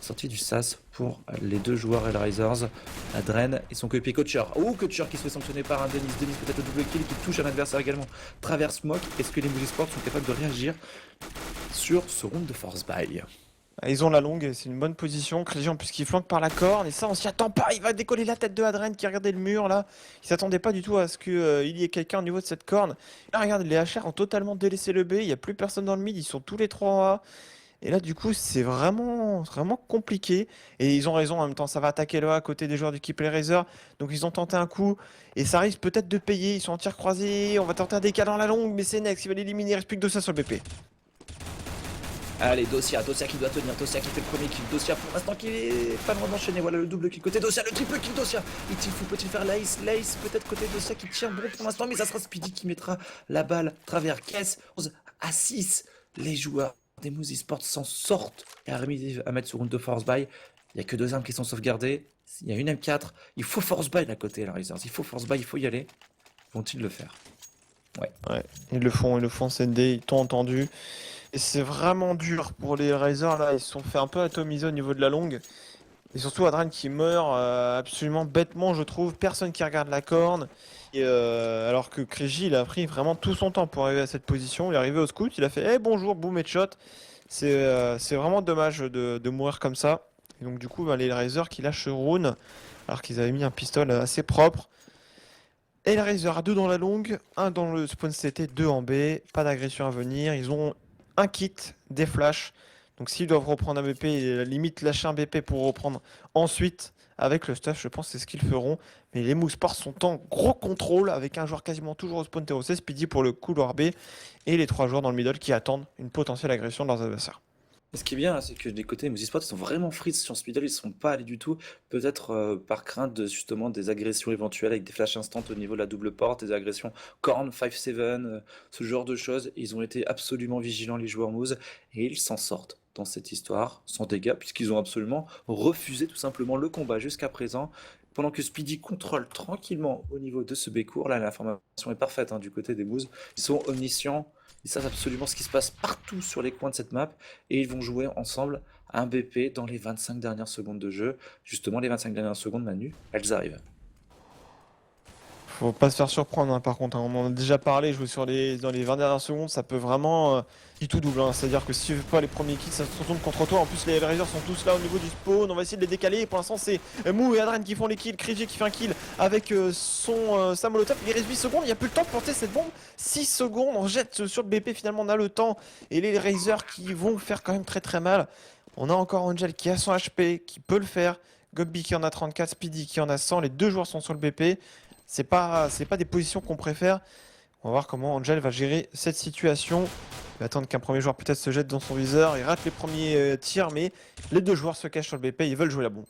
Sortie du SAS pour les 2 joueurs Hellraisers, Adren et son coéquipier Kutcher. Oh, Kutcher qui se fait sanctionner par un Denis. Denis peut-être le double kill qui touche un adversaire également. Traverse Smoke. Est-ce que les Moose Sports sont capables de réagir sur ce round de force buy? Ils ont la longue, c'est une bonne position. Krigi en plus qui flanque par la corne et ça on s'y attend pas, il va décoller la tête de Adren qui regardait le mur là. Il s'attendait pas du tout à ce qu'il y ait quelqu'un au niveau de cette corne. Là regarde, les HR ont totalement délaissé le B, il n'y a plus personne dans le mid, ils sont tous les trois en A. Et là, du coup, c'est vraiment compliqué. Et ils ont raison en même temps. Ça va attaquer là à côté des joueurs d'équipe Les Razors. Donc, ils ont tenté un coup. Et ça risque peut-être de payer. Ils sont en tir croisé. On va tenter un décal dans la longue. Mais c'est Nex. Il va l'éliminer. Il reste plus que 2 ça sur le BP. Allez, Dosia qui doit tenir, Dosia qui fait le premier kill, Dosia pour l'instant qui est pas loin d'enchaîner, voilà le double kill côté Dosia, le triple kill Dosia, peut-il faire l'Ace, peut-être côté Dosia qui tient bon pour l'instant, mais ça sera Speedy qui mettra la balle travers caisse, 11 à 6, les joueurs des Moose Esports s'en sortent, et Army à mettre sur round de force buy, il n'y a que 2 armes qui sont sauvegardées, il y a une M4, il faut force buy là côté la Razors, il faut force buy, il faut y aller, vont-ils le faire? Ouais, ils le font CND. Ils t'ont entendu. Et c'est vraiment dur pour les Razors là. Ils se sont fait un peu atomiser au niveau de la longue. Et surtout Adren qui meurt absolument bêtement, je trouve. Personne qui regarde la corne. Et alors que Krigi, il a pris vraiment tout son temps pour arriver à cette position. Il est arrivé au scout, il a fait bonjour, boom, headshot. C'est vraiment dommage de mourir comme ça. Et donc, du coup, les Razors qui lâchent Rune, alors qu'ils avaient mis un pistolet assez propre. Et les Razors à 2 dans la longue, 1 dans le spawn CT, 2 en B. Pas d'agression à venir. Ils ont un kit, des flashs. Donc s'ils doivent reprendre un BP, et à la limite lâcher un BP pour reprendre ensuite avec le stuff, je pense que c'est ce qu'ils feront. Mais les Moose Sports sont en gros contrôle avec un joueur quasiment toujours au spawn TOC, Speedy pour le couloir B et les 3 joueurs dans le middle qui attendent une potentielle agression de leurs adversaires. Et ce qui est bien, c'est que des côtés, les Esports, ils sont vraiment freeze sur ce middle, ils ne sont pas allés du tout, peut-être par crainte de justement des agressions éventuelles avec des flashs instants au niveau de la double porte, des agressions Korn, 5-7, ce genre de choses. Ils ont été absolument vigilants, les joueurs Moose, et ils s'en sortent dans cette histoire, sans dégâts, puisqu'ils ont absolument refusé tout simplement le combat jusqu'à présent. Pendant que Speedy contrôle tranquillement au niveau de ce B-court, là l'information est parfaite du côté des Moose, ils sont omniscients. Ils savent absolument ce qui se passe partout sur les coins de cette map et ils vont jouer ensemble un BP dans les 25 dernières secondes de jeu. Justement, les 25 dernières secondes, Manu, elles arrivent. Faut pas se faire surprendre par contre, on en a déjà parlé, jouer dans les 20 dernières secondes, ça peut vraiment tout double. C'est-à-dire que si tu fais pas les premiers kills, ça se retourne contre toi. En plus, les Hellraisers sont tous là au niveau du spawn. On va essayer de les décaler. Et pour l'instant, c'est Mou et Adren qui font les kills. Krigi qui fait un kill avec sa molotov. Il reste 8 secondes. Il n'y a plus le temps de porter cette bombe. 6 secondes. On jette sur le BP. Finalement, on a le temps. Et les Hellraisers qui vont faire quand même très très mal. On a encore Angel qui a 100 HP, qui peut le faire. Gobby qui en a 34. Speedy qui en a 100. Les 2 joueurs sont sur le BP. C'est pas des positions qu'on préfère. On va voir comment Angel va gérer cette situation. Il va attendre qu'un premier joueur peut-être se jette dans son viseur. Il rate les premiers tirs, mais les 2 joueurs se cachent sur le BP. Ils veulent jouer la bombe.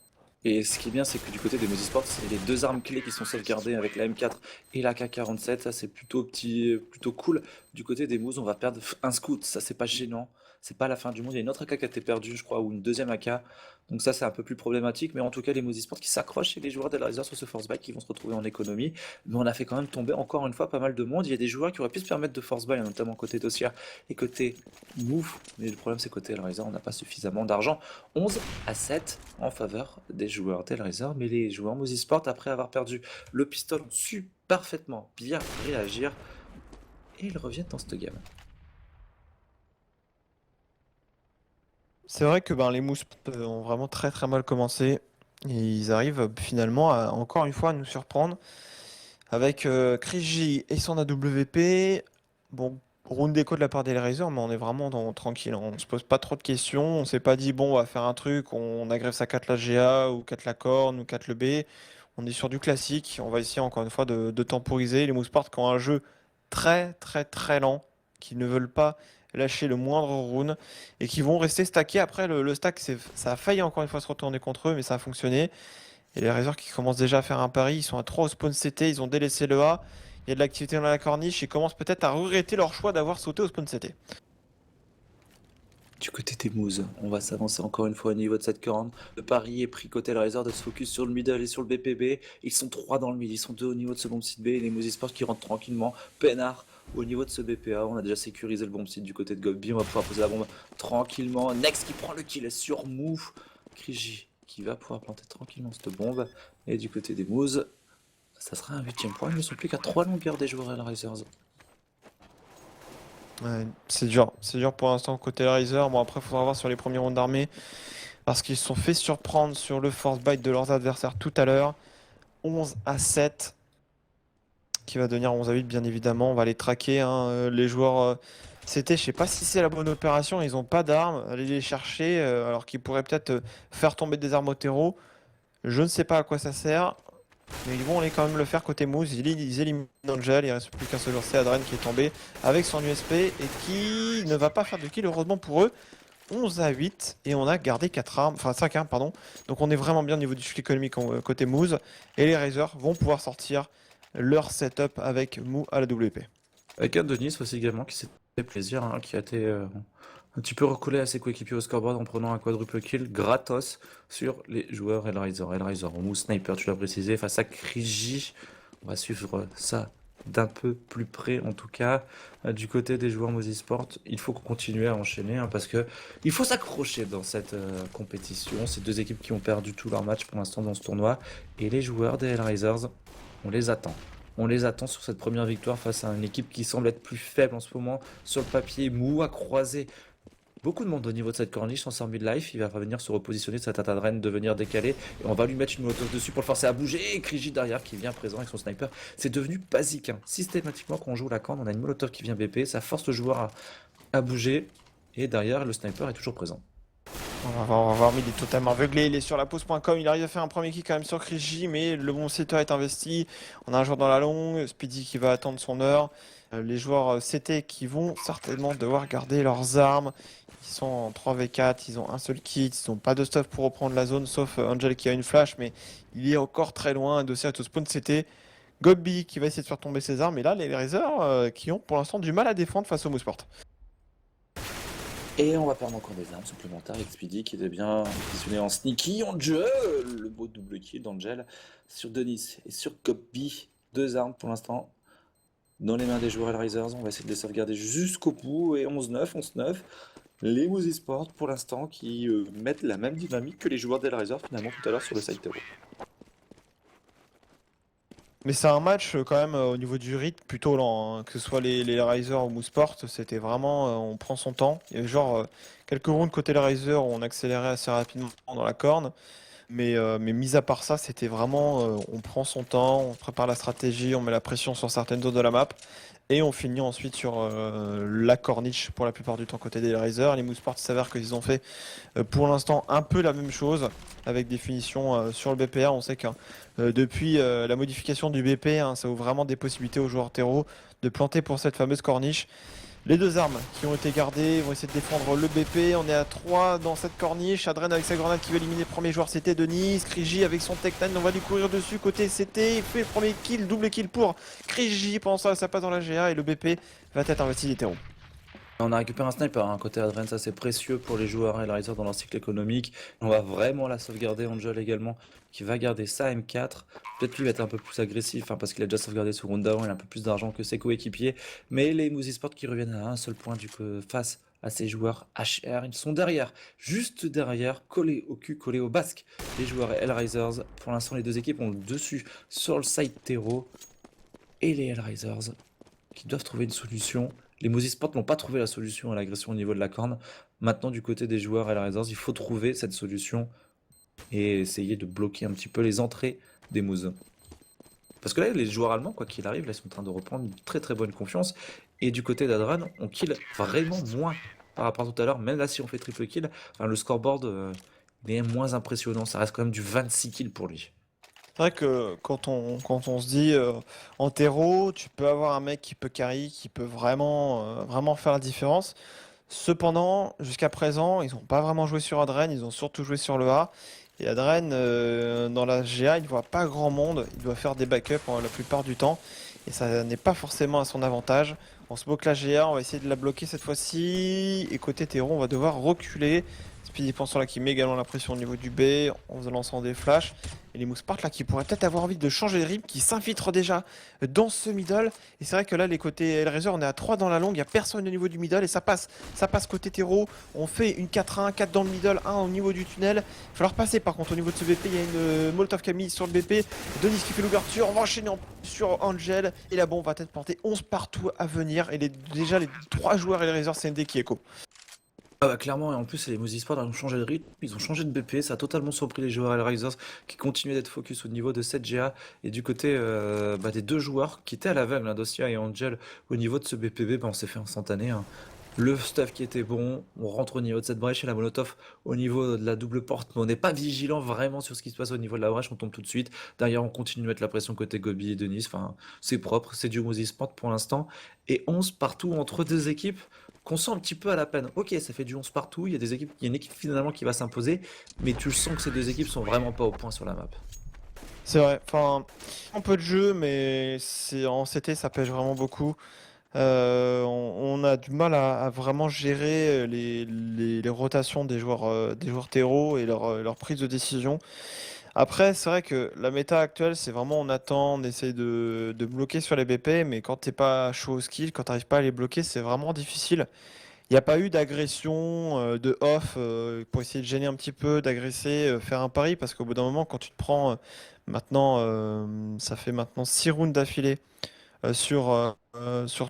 Et ce qui est bien, c'est que du côté des Mozy Sports, c'est les deux armes clés qui sont sauvegardées avec la M4 et la K47. Ça, c'est plutôt plutôt cool. Du côté des Mouz, on va perdre un scout. Ça, c'est pas gênant. C'est pas la fin du monde. Il y a une autre AK qui a été perdue, je crois, ou une deuxième AK. Donc ça, c'est un peu plus problématique. Mais en tout cas, les Mozy Sports qui s'accrochent et les joueurs d'Hellraiser sur ce force buy qui vont se retrouver en économie. Mais on a fait quand même tomber encore une fois pas mal de monde. Il y a des joueurs qui auraient pu se permettre de force buy, notamment côté Dossier et côté Move. Mais le problème, c'est côté Hellraiser, on n'a pas suffisamment d'argent. 11-7 en faveur des joueurs d'Hellraiser, mais les joueurs Mozy Sport, après avoir perdu le pistol, ont su parfaitement bien réagir et ils reviennent dans cette game. C'est vrai que les Mousses ont vraiment très très mal commencé. Et ils arrivent finalement à, encore une fois à nous surprendre. Avec Kriji et son AWP. Bon, round d'écho de la part des Razors, mais on est vraiment tranquille. On se pose pas trop de questions. On s'est pas dit, bon, on va faire un truc, on agresse à 4 la GA ou 4 la corne ou 4 le B. On est sur du classique. On va essayer encore une fois de temporiser. Les Mousseports qui ont un jeu très très très lent, qui ne veulent pas lâcher le moindre round et qui vont rester stackés. Après, le stack, ça a failli encore une fois se retourner contre eux, mais ça a fonctionné. Et les Razors qui commencent déjà à faire un pari, ils sont à 3 au spawn CT, ils ont délaissé le A. Il y a de l'activité dans la corniche, ils commencent peut-être à regretter leur choix d'avoir sauté au spawn CT. Du côté des Moose, on va s'avancer encore une fois au niveau de cette corne. Le pari est pris côté Hellraiser de se focus sur le middle et sur le BPB. Ils sont 3 dans le mid, ils sont 2 au niveau de ce bomb site B. Et les Mozy Sports qui rentrent tranquillement, peinard au niveau de ce BPA. On a déjà sécurisé le bomb site du côté de Gobby. On va pouvoir poser la bombe tranquillement. Next qui prend le kill sur Move. Kriji qui va pouvoir planter tranquillement cette bombe. Et du côté des Moose, ça sera un 8ème point. Ils ne sont plus qu'à 3 longueurs des joueurs Hellraisers. Ouais, c'est dur pour l'instant côté Hellraiser. Bon, après, il faudra voir sur les premiers rounds d'armée. Parce qu'ils se sont fait surprendre sur le force bite de leurs adversaires tout à l'heure. 11-7. Qui va devenir 11-8, bien évidemment. On va les traquer, hein. Les joueurs CT, je sais pas si c'est la bonne opération. Ils ont pas d'armes. Aller les chercher, alors qu'ils pourraient peut-être faire tomber des armes au terreau. Je ne sais pas à quoi ça sert. Mais ils vont aller quand même le faire côté Moose. Ils éliminent Angel. Il reste plus qu'un seul joueur, c'est Adren qui est tombé avec son USP et qui ne va pas faire de kill, heureusement pour eux. 11-8 et on a gardé 4 armes, enfin 5 armes, pardon. Donc on est vraiment bien au niveau du flux économique côté Moose. Et les Razors vont pouvoir sortir leur setup avec Mou à la WP. Avec un Denis aussi également qui s'est fait plaisir, hein, qui a été un petit peu recollé à ses coéquipiers au scoreboard en prenant un quadruple kill gratos sur les joueurs Hellraiser. Hellraiser, Mou Sniper, tu l'as précisé, face à Kriji. On va suivre ça d'un peu plus près en tout cas. Du côté des joueurs Mozy Sport, il faut continuer à enchaîner, hein, parce que il faut s'accrocher dans cette compétition. Ces deux équipes qui ont perdu tout leur match pour l'instant dans ce tournoi. Et les joueurs des Hellraisers, on les attend. On les attend sur cette première victoire face à une équipe qui semble être plus faible en ce moment sur le papier. Mou a croisé beaucoup de monde au niveau de cette corniche en sort mid-life. Il va venir se repositionner de sa tata de reine, devenir décalé. Et on va lui mettre une molotov dessus pour le forcer à bouger. Et Kriji derrière qui vient présent avec son sniper. C'est devenu basique, hein. Systématiquement, quand on joue la corne, on a une molotov qui vient BP. Ça force le joueur à bouger. Et derrière, le sniper est toujours présent. On va voir, mais il est totalement aveuglé. Il est sur la pause.com. Il arrive à faire un premier kick quand même sur Kriji, mais le bon setter est investi. On a un joueur dans la longue. Speedy qui va attendre son heure. Les joueurs CT qui vont certainement devoir garder leurs armes. Ils sont en 3v4. Ils ont un seul kit. Ils n'ont pas de stuff pour reprendre la zone, sauf Angel qui a une flash, mais il est encore très loin. Un dossier au spawn CT. Gobby qui va essayer de faire tomber ses armes. Et là, les Razors qui ont pour l'instant du mal à défendre face au Mouseport. Et on va perdre encore des armes supplémentaires avec Speedy qui était bien positionné en sneaky. Angel, le beau double kill d'Angel sur Denis et sur Gobby. 2 armes pour l'instant dans les mains des joueurs Hellraisers. On va essayer de les sauvegarder jusqu'au bout. Et 11-9, 11-9. Les Mozy Sports pour l'instant qui mettent la même dynamique que les joueurs d'Hellraiser finalement tout à l'heure sur le side terreau. Mais c'est un match quand même au niveau du rythme plutôt lent, hein. Que ce soit les Risers ou Mouseport, c'était vraiment on prend son temps. Il y avait genre quelques rounds côté les Risers où on accélérait assez rapidement dans la corne. Mais mis à part ça, c'était vraiment on prend son temps, on prépare la stratégie, on met la pression sur certaines zones de la map. Et on finit ensuite sur la corniche pour la plupart du temps côté des Razors. Les Mouseport s'avère qu'ils ont fait pour l'instant un peu la même chose avec des finitions sur le BPA. On sait que depuis la modification du BP, hein, ça ouvre vraiment des possibilités aux joueurs terreau de planter pour cette fameuse corniche. Les deux armes qui ont été gardées vont essayer de défendre le BP. On est à 3 dans cette corniche. Adren avec sa grenade qui veut éliminer le premier joueur, c'était Denis. Kriji avec son Tech 9, on va lui courir dessus. Côté CT, il fait le premier kill, double kill pour Kriji. Pendant ça passe dans la GA et le BP va être investi d'hétéro. On a récupéré un sniper, hein, côté Adrien, ça c'est précieux pour les joueurs Hellraiser dans leur cycle économique. On va vraiment la sauvegarder, Angel également, qui va garder sa M4. Peut-être lui va être un peu plus agressif, hein, parce qu'il a déjà sauvegardé ce round d'avant, il a un peu plus d'argent que ses coéquipiers. Mais les Moose Esports qui reviennent à un seul point face à ces joueurs HR, ils sont derrière, juste derrière, collés au cul, collés au basque. Les joueurs Hellraisers, pour l'instant les deux équipes ont le dessus sur le side terreau. Et les Hellraisers qui doivent trouver une solution. Les Mozy Sports n'ont pas trouvé la solution à l'agression au niveau de la corne. Maintenant, du côté des joueurs Hellraisers, il faut trouver cette solution et essayer de bloquer un petit peu les entrées des Moose. Parce que là, les joueurs allemands, quoi qu'il arrive, là, ils sont en train de reprendre une très très bonne confiance. Et du côté d'Adran, on kill vraiment moins par rapport à tout à l'heure. Même là, si on fait triple kill, enfin, le scoreboard il est moins impressionnant. Ça reste quand même du 26 kills pour lui. C'est vrai que quand on se dit en terreau, tu peux avoir un mec qui peut carry, qui peut vraiment faire la différence. Cependant, jusqu'à présent, ils n'ont pas vraiment joué sur Adren, ils ont surtout joué sur le A. Et Adren, dans la GA, il ne voit pas grand monde, il doit faire des backups la plupart du temps. Et ça n'est pas forcément à son avantage. On se bloque la GA, on va essayer de la bloquer cette fois-ci. Et côté terreau, on va devoir reculer. Speedy Pensant là qui met également la pression au niveau du B en lançant des flashs. Et les Mousepart là qui pourraient peut-être avoir envie de changer de rythme, qui s'infiltrent déjà dans ce middle. Et c'est vrai que là, les côtés Hellraiser, on est à 3 dans la longue, il n'y a personne au niveau du middle et ça passe côté terreau. On fait une 4-1, 4 dans le middle, 1 au niveau du tunnel. Il va falloir passer par contre au niveau de ce BP, il y a une Molotov Camille sur le BP. Denis qui fait l'ouverture, on va enchaîner sur Angel. Et la bombe va être portée 11 partout à venir. Et déjà les 3 joueurs Hellraiser CND qui écho. Ah bah clairement, et en plus les Mozy Sports ont changé de rythme, ils ont changé de BP, ça a totalement surpris les joueurs Hellraisers qui continuaient d'être focus au niveau de cette GA et du côté des deux joueurs qui étaient à l'aveugle, hein, Dosia et Angel, au niveau de ce BPB, on s'est fait instantané. Hein. Le stuff qui était bon, on rentre au niveau de cette brèche et la molotov au niveau de la double porte, mais on n'est pas vigilant vraiment sur ce qui se passe au niveau de la brèche, on tombe tout de suite. Derrière, on continue de mettre la pression côté Gobi et Denis, enfin c'est propre, c'est du Mozy Sport pour l'instant. Et 11 partout entre deux équipes qu'on sent un petit peu à la peine. Ok, ça fait du 11 partout, il y a des équipes, il y a une équipe finalement qui va s'imposer, mais tu le sens que ces deux équipes sont vraiment pas au point sur la map. C'est vrai, enfin, un peu de jeu, mais en CT ça pêche vraiment beaucoup. On a du mal à vraiment gérer les rotations des joueurs terreau et leur prise de décision. Après, c'est vrai que la méta actuelle, c'est vraiment on attend, on essaye de bloquer sur les BP, mais quand t'es pas chaud au skill, quand t'arrives pas à les bloquer, c'est vraiment difficile. Il n'y a pas eu d'agression, de off pour essayer de gêner un petit peu, d'agresser, faire un pari, parce qu'au bout d'un moment, quand tu te prends maintenant, ça fait maintenant 6 rounds d'affilée sur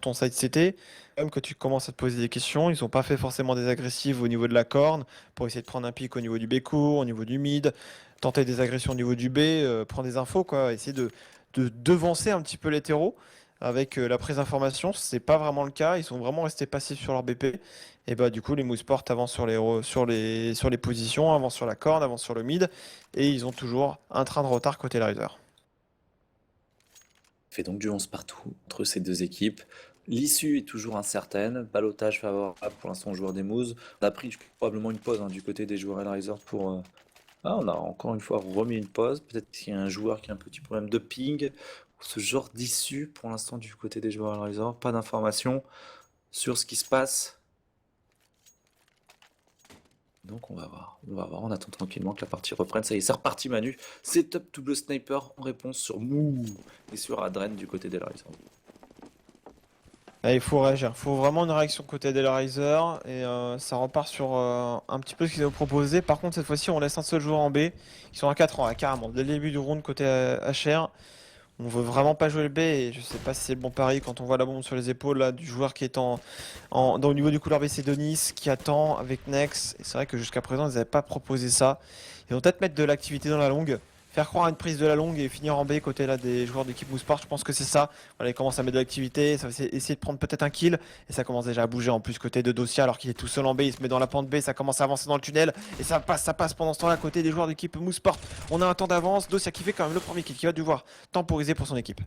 ton site CT, même que tu commences à te poser des questions, ils n'ont pas fait forcément des agressives au niveau de la corne, pour essayer de prendre un pic au niveau du B court, au niveau du mid, tenter des agressions au niveau du B, prendre des infos, quoi, essayer de devancer un petit peu l'hétéro avec la prise d'information, c'est pas vraiment le cas, ils sont vraiment restés passifs sur leur BP. Et bah du coup les Mouseport avancent sur les positions, avancent sur la corne, avancent sur le mid, et ils ont toujours un train de retard côté Rider. Fait donc du 11 partout entre ces deux équipes. L'issue est toujours incertaine, ballottage favorable pour l'instant aux joueurs des Moose. On a pris probablement une pause du côté des joueurs Hellraiser pour... Ah, on a encore une fois remis une pause. Peut-être qu'il y a un joueur qui a un petit problème de ping. Ce genre d'issue pour l'instant du côté des joueurs Hellraiser. Pas d'informations sur ce qui se passe. Donc on va voir, on attend tranquillement que la partie reprenne. Ça y est, c'est reparti Manu. Setup double sniper en réponse sur Mou et sur Adren du côté d'Hellraiser. Il faut réagir, il faut vraiment une réaction côté d'Hellraiser et ça repart sur un petit peu ce qu'ils ont proposé. Par contre cette fois-ci on laisse un seul joueur en B, ils sont à 4 ans, carrément, dès le début du round côté HR. On veut vraiment pas jouer le B et je sais pas si c'est le bon pari quand on voit la bombe sur les épaules là, du joueur qui est au niveau du couloir B, c'est Denis qui attend avec Nex. Et c'est vrai que jusqu'à présent ils n'avaient pas proposé ça. Ils vont peut-être mettre de l'activité dans la longue, faire croire à une prise de la longue et finir en B côté là des joueurs d'équipe Mouseport. Je pense que c'est ça. Voilà, ils commencent à mettre de l'activité, ça va essayer de prendre peut-être un kill et ça commence déjà à bouger en plus côté de Dosia alors qu'il est tout seul en B. Il se met dans la pente B, ça commence à avancer dans le tunnel et ça passe pendant ce temps-là côté des joueurs d'équipe Mouseport. On a un temps d'avance, Dosia qui fait quand même le premier kill qui va devoir temporiser pour son équipe.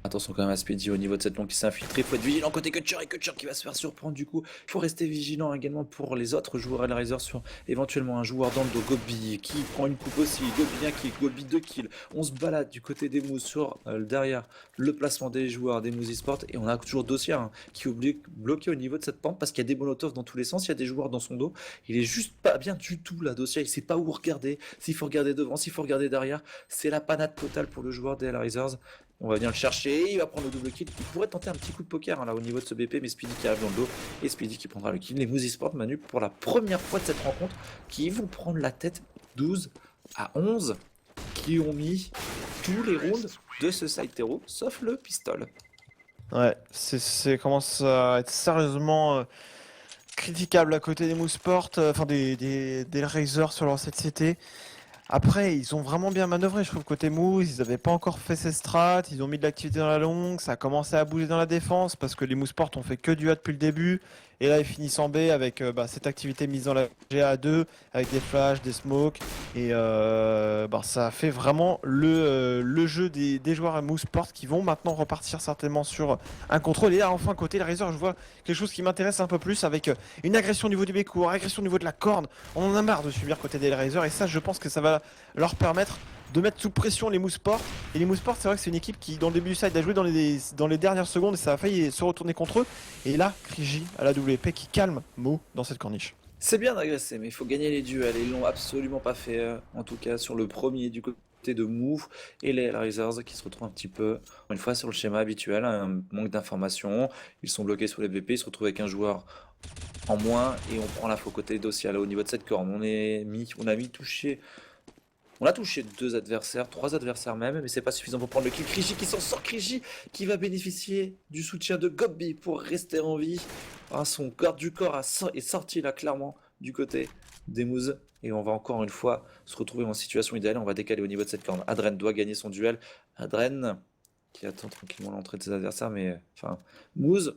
Attention quand même à Speedy au niveau de cette longue qui s'est infiltré. Faut être vigilant côté Kutcher et Kutcher qui va se faire surprendre du coup. Il faut rester vigilant également pour les autres joueurs Hellraiser sur éventuellement un joueur dans le dos. Gobi qui prend une coupe aussi. Gobi 1 kill, Gobi 2 kills. On se balade du côté des Moves sur derrière le placement des joueurs des Moves eSport. Et on a toujours Dossier qui est bloqué au niveau de cette pente parce qu'il y a des molotovs dans tous les sens. Il y a des joueurs dans son dos. Il est juste pas bien du tout là, Dossier. Il sait pas où regarder. S'il faut regarder devant, s'il faut regarder derrière. C'est la panade totale pour le joueur des Hellraisers. On va venir le chercher, il va prendre le double kill. Il pourrait tenter un petit coup de poker là au niveau de ce BP, mais Speedy qui arrive dans le dos et Speedy qui prendra le kill. Les Moose eSport Manu pour la première fois de cette rencontre qui vont prendre la tête 12-11, qui ont mis tous les rounds de ce side terreau sauf le pistol. Ouais, c'est commence à être sérieusement critiquable à côté des Mouseport, enfin des Hellraiser sur leur 7CT. Après, ils ont vraiment bien manœuvré, je trouve, côté Moose. Ils n'avaient pas encore fait ces strats, ils ont mis de l'activité dans la longue, ça a commencé à bouger dans la défense parce que les Mouseport ont fait que du A depuis le début. Et là, ils finissent en B avec cette activité mise dans la GA2, avec des flashs, des smokes. Et ça a fait vraiment le jeu des joueurs à Mouseport qui vont maintenant repartir certainement sur un contrôle. Et là, enfin, côté Hellraiser, je vois quelque chose qui m'intéresse un peu plus avec une agression au niveau du bécourt, agression au niveau de la corne. On en a marre de subir côté des Hellraiser et ça, je pense que ça va leur permettre de mettre sous pression les Mouseport. Et les Mouseport, c'est vrai que c'est une équipe qui, dans le début du side, a joué dans les dernières secondes et ça a failli se retourner contre eux. Et là, Krigi à la WP qui calme Mo dans cette corniche. C'est bien d'agresser, mais il faut gagner les duels. Et ils l'ont absolument pas fait, en tout cas sur le premier du côté de Move. Et les Hellraisers qui se retrouvent un petit peu, encore une fois, sur le schéma habituel, un manque d'informations. Ils sont bloqués sur les BP, ils se retrouvent avec un joueur en moins et on prend la faux côté dossier là au niveau de cette corne. On a touché deux adversaires, trois adversaires même, mais c'est pas suffisant pour prendre le kill. Krigi qui s'en sort, Krigi qui va bénéficier du soutien de Gobi pour rester en vie. Ah, son garde du corps est sorti là clairement du côté des Moose. Et on va encore une fois se retrouver en situation idéale. On va décaler au niveau de cette corne. Adren doit gagner son duel. Adren qui attend tranquillement l'entrée de ses adversaires, mais enfin, Moose,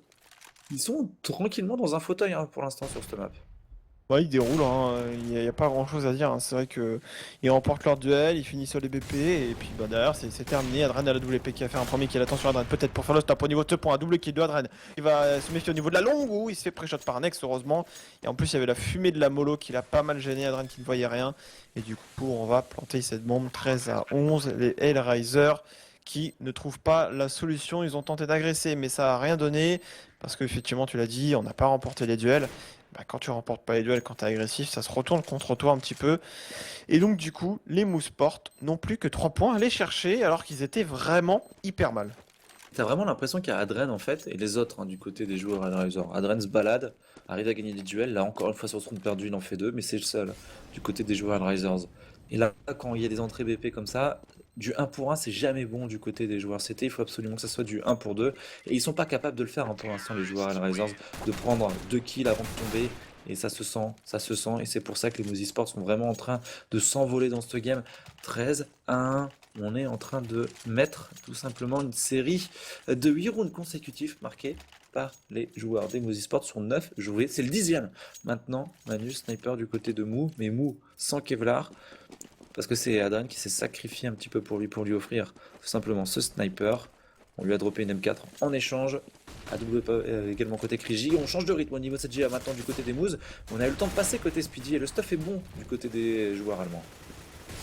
ils sont tranquillement dans un fauteuil pour l'instant sur cette map. Ouais, ils déroulent, hein. Il n'y a pas grand chose à dire, hein. C'est vrai qu'ils remportent leur duel, ils finissent sur les BP, et puis derrière c'est terminé. Adren à la WP qui a fait un premier kill. Attention Adren, peut-être pour faire le stop au niveau de ce point, un double kill de Adren. Il va se méfier au niveau de la longue où il se fait pré-shot par Nex, heureusement. Et en plus, il y avait la fumée de la mollo qui l'a pas mal gêné, Adren qui ne voyait rien. Et du coup, on va planter cette bombe 13-11. Les Hellraiser qui ne trouvent pas la solution. Ils ont tenté d'agresser, mais ça n'a rien donné. Parce qu'effectivement, tu l'as dit, on n'a pas remporté les duels. Quand tu remportes pas les duels, quand tu es agressif, ça se retourne contre toi un petit peu. Et donc du coup, les Mouseport n'ont plus que 3 points à aller chercher alors qu'ils étaient vraiment hyper mal. T'as vraiment l'impression qu'il y a Adren en fait et les autres du côté des joueurs Hellraiser. Adren se balade, arrive à gagner des duels. Là encore une fois sur son perdu, il en fait 2, mais c'est le seul du côté des joueurs Hellraisers. Et là, quand il y a des entrées BP comme ça, du 1 pour 1, c'est jamais bon du côté des joueurs CT. Il faut absolument que ça soit du 1 pour 2. Et ils sont pas capables de le faire pour l'instant, les joueurs Hellraisers, de prendre 2 kills avant de tomber. Et ça se sent, ça se sent. Et c'est pour ça que les Moose eSports sont vraiment en train de s'envoler dans ce game. 13-1. On est en train de mettre tout simplement une série de 8 rounds consécutifs marqués par les joueurs des Moose eSports sur 9 joués. C'est le 10e. Maintenant, Manu, sniper du côté de Mou, mais Mou sans Kevlar. Parce que c'est Adren qui s'est sacrifié un petit peu pour lui offrir tout simplement ce sniper. On lui a droppé une M4 en échange. Également côté Krigi. On change de rythme au niveau de cette GA maintenant du côté des Moose. On a eu le temps de passer côté Speedy et le stuff est bon du côté des joueurs allemands.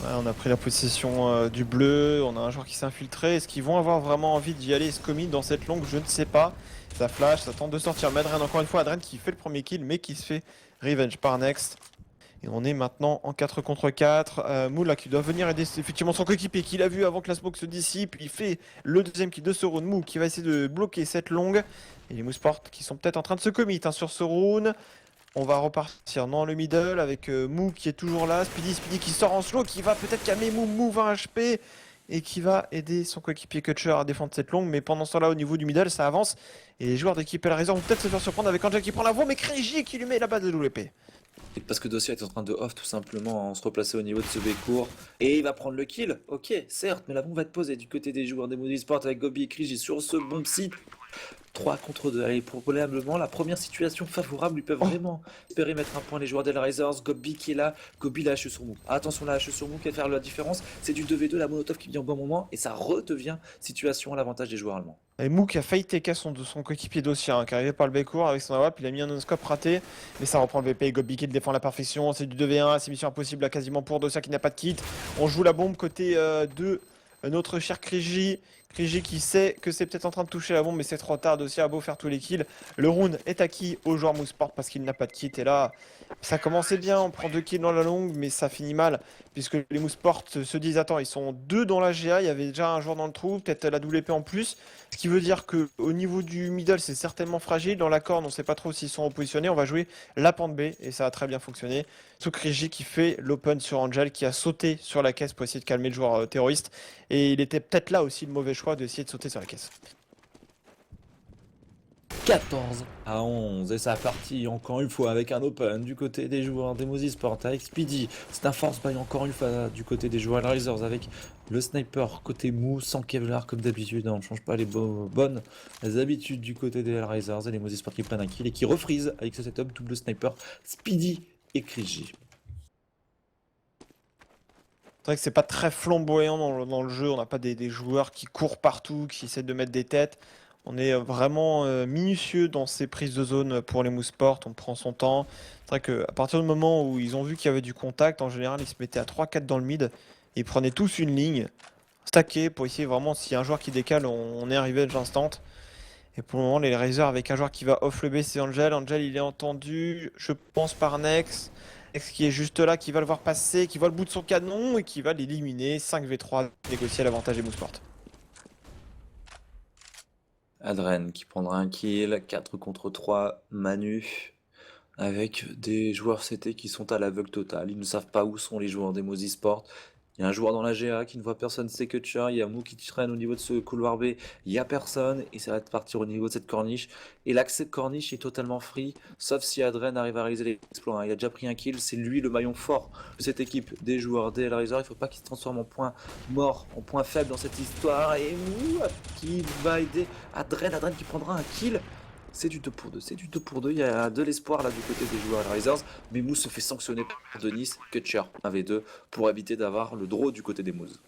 Ouais, on a pris la possession du bleu, on a un joueur qui s'est infiltré. Est-ce qu'ils vont avoir vraiment envie d'y aller Scomi dans cette longue? Je ne sais pas. Ça flash, ça tente de sortir. Mais Adren, encore une fois, Adren qui fait le premier kill mais qui se fait revenge par Next. Et on est maintenant en 4 contre 4. Moula qui doit venir aider effectivement son coéquipier qu'il a vu avant que la smoke se dissipe. Il fait le deuxième kill de ce round. Mou qui va essayer de bloquer cette longue. Et les Mouseport qui sont peut-être en train de se commit sur ce round. On va repartir dans le middle avec Mou qui est toujours là. Speedy qui sort en slow, qui va peut-être calmer Mou 20 HP. Et qui va aider son coéquipier Kutcher à défendre cette longue. Mais pendant ce temps-là, au niveau du middle, ça avance. Et les joueurs d'équipe Hellraiser vont peut-être se faire surprendre avec Angel qui prend la voie. Mais Krigi qui lui met la balle de l'OP. Parce que Dossier est en train de off tout simplement en se replacer au niveau de ce bécourt. Et il va prendre le kill, ok, certes, mais la bombe va être posée du côté des joueurs des Moose eSports avec Gobi et Krigi sur ce bon site. 3 contre 2. Allez, probablement, la première situation favorable, ils peuvent vraiment espérer mettre un point les joueurs des Risers. Gobi qui est là, Gobi la hache sur Mou. Attention, la hache sur Mou qui va faire la différence. C'est du 2v2, la Molotov qui vient au bon moment et ça redevient situation à l'avantage des joueurs allemands. Et Mouk a failli TK son coéquipier Dosia, qui est arrivé par le B-court avec son AWP, il a mis un non-scope raté, mais ça reprend le VP, Gobi qui le défend à la perfection, c'est du 2v1, c'est mission impossible là quasiment pour Dosia qui n'a pas de kit. On joue la bombe côté de notre cher Kriji. Kriji qui sait que c'est peut-être en train de toucher la bombe, mais c'est trop tard, Dosia a beau faire tous les kills. Le round est acquis au joueur Mouseport parce qu'il n'a pas de kit, et là, ça commençait bien, on prend 2 kills dans la longue, mais ça finit mal, puisque les Mouseport se disent, attends, ils sont 2 dans la GA, il y avait déjà un joueur dans le trou, peut-être la double épée en plus. Ce qui veut dire que au niveau du middle, c'est certainement fragile. Dans la corne, on ne sait pas trop s'ils sont repositionnés. On va jouer la pente B et ça a très bien fonctionné. Sokriji qui fait l'open sur Angel, qui a sauté sur la caisse pour essayer de calmer le joueur terroriste. Et il était peut-être là aussi le mauvais choix d'essayer de sauter sur la caisse. 14-11 et ça parti encore une fois avec un open du côté des joueurs des Mozy Sport avec Speedy. C'est un force buy encore une fois du côté des joueurs Risers avec le sniper côté mou sans Kevlar comme d'habitude. On ne change pas les bonnes habitudes du côté des Risers et les Mozy Sport qui prennent un kill et qui refreeze avec ce setup double sniper Speedy et Kriji. C'est vrai que c'est pas très flamboyant dans le jeu. On n'a pas des joueurs qui courent partout, qui essaient de mettre des têtes. On est vraiment minutieux dans ces prises de zone pour les Mouseport, on prend son temps. C'est vrai qu'à partir du moment où ils ont vu qu'il y avait du contact, en général, ils se mettaient à 3-4 dans le mid. Et ils prenaient tous une ligne, stackée, pour essayer vraiment, s'il y a un joueur qui décale, on est arrivé à instant. Et pour le moment, les Razors avec un joueur qui va off le B, c'est Angel. Angel, il est entendu, je pense, par Nex. Nex qui est juste là, qui va le voir passer, qui voit le bout de son canon et qui va l'éliminer. 5v3, négocier l'avantage des Mouseport. Adren qui prendra un kill, 4 contre 3, Manu, avec des joueurs CT qui sont à l'aveugle total. Ils ne savent pas où sont les joueurs des Mozy Sport. Il y a un joueur dans la GA qui ne voit personne, c'est Kutcher. Il y a Mou qui traîne au niveau de ce couloir B. Il n'y a personne et ça va partir au niveau de cette corniche. Et l'accès de corniche est totalement free, sauf si Adren arrive à réaliser l'exploit. Il a déjà pris un kill, c'est lui le maillon fort de cette équipe des joueurs des Hellraisers. Il ne faut pas qu'il se transforme en point mort, en point faible dans cette histoire. Et Mou qui va aider Adren. Adren qui prendra un kill. C'est du 2 pour 2, c'est du 2 pour 2, il y a de l'espoir là du côté des joueurs Hellraisers, mais Moose se fait sanctionner par Denis, Kutcher 1v2 pour éviter d'avoir le draw du côté des Moose.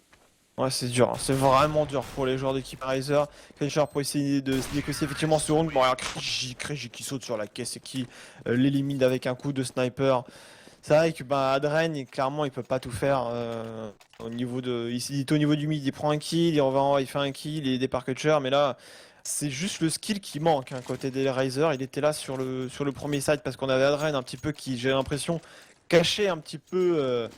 Ouais, c'est dur, hein. C'est vraiment dur pour les joueurs d'équipe Riser. Kutcher pour essayer de se négocier effectivement ce round. Bon, regarde, Kriji qui saute sur la caisse et qui l'élimine avec un coup de sniper. C'est vrai que Adren, clairement, il peut pas tout faire. Au niveau de, il est au niveau du mid, il prend un kill, il revient, il fait un kill, il est aidé par Kutcher, mais là. C'est juste le skill qui manque, hein, côté des Riser. Il était là sur le premier side parce qu'on avait Adren un petit peu qui, j'ai l'impression, cachait un petit peu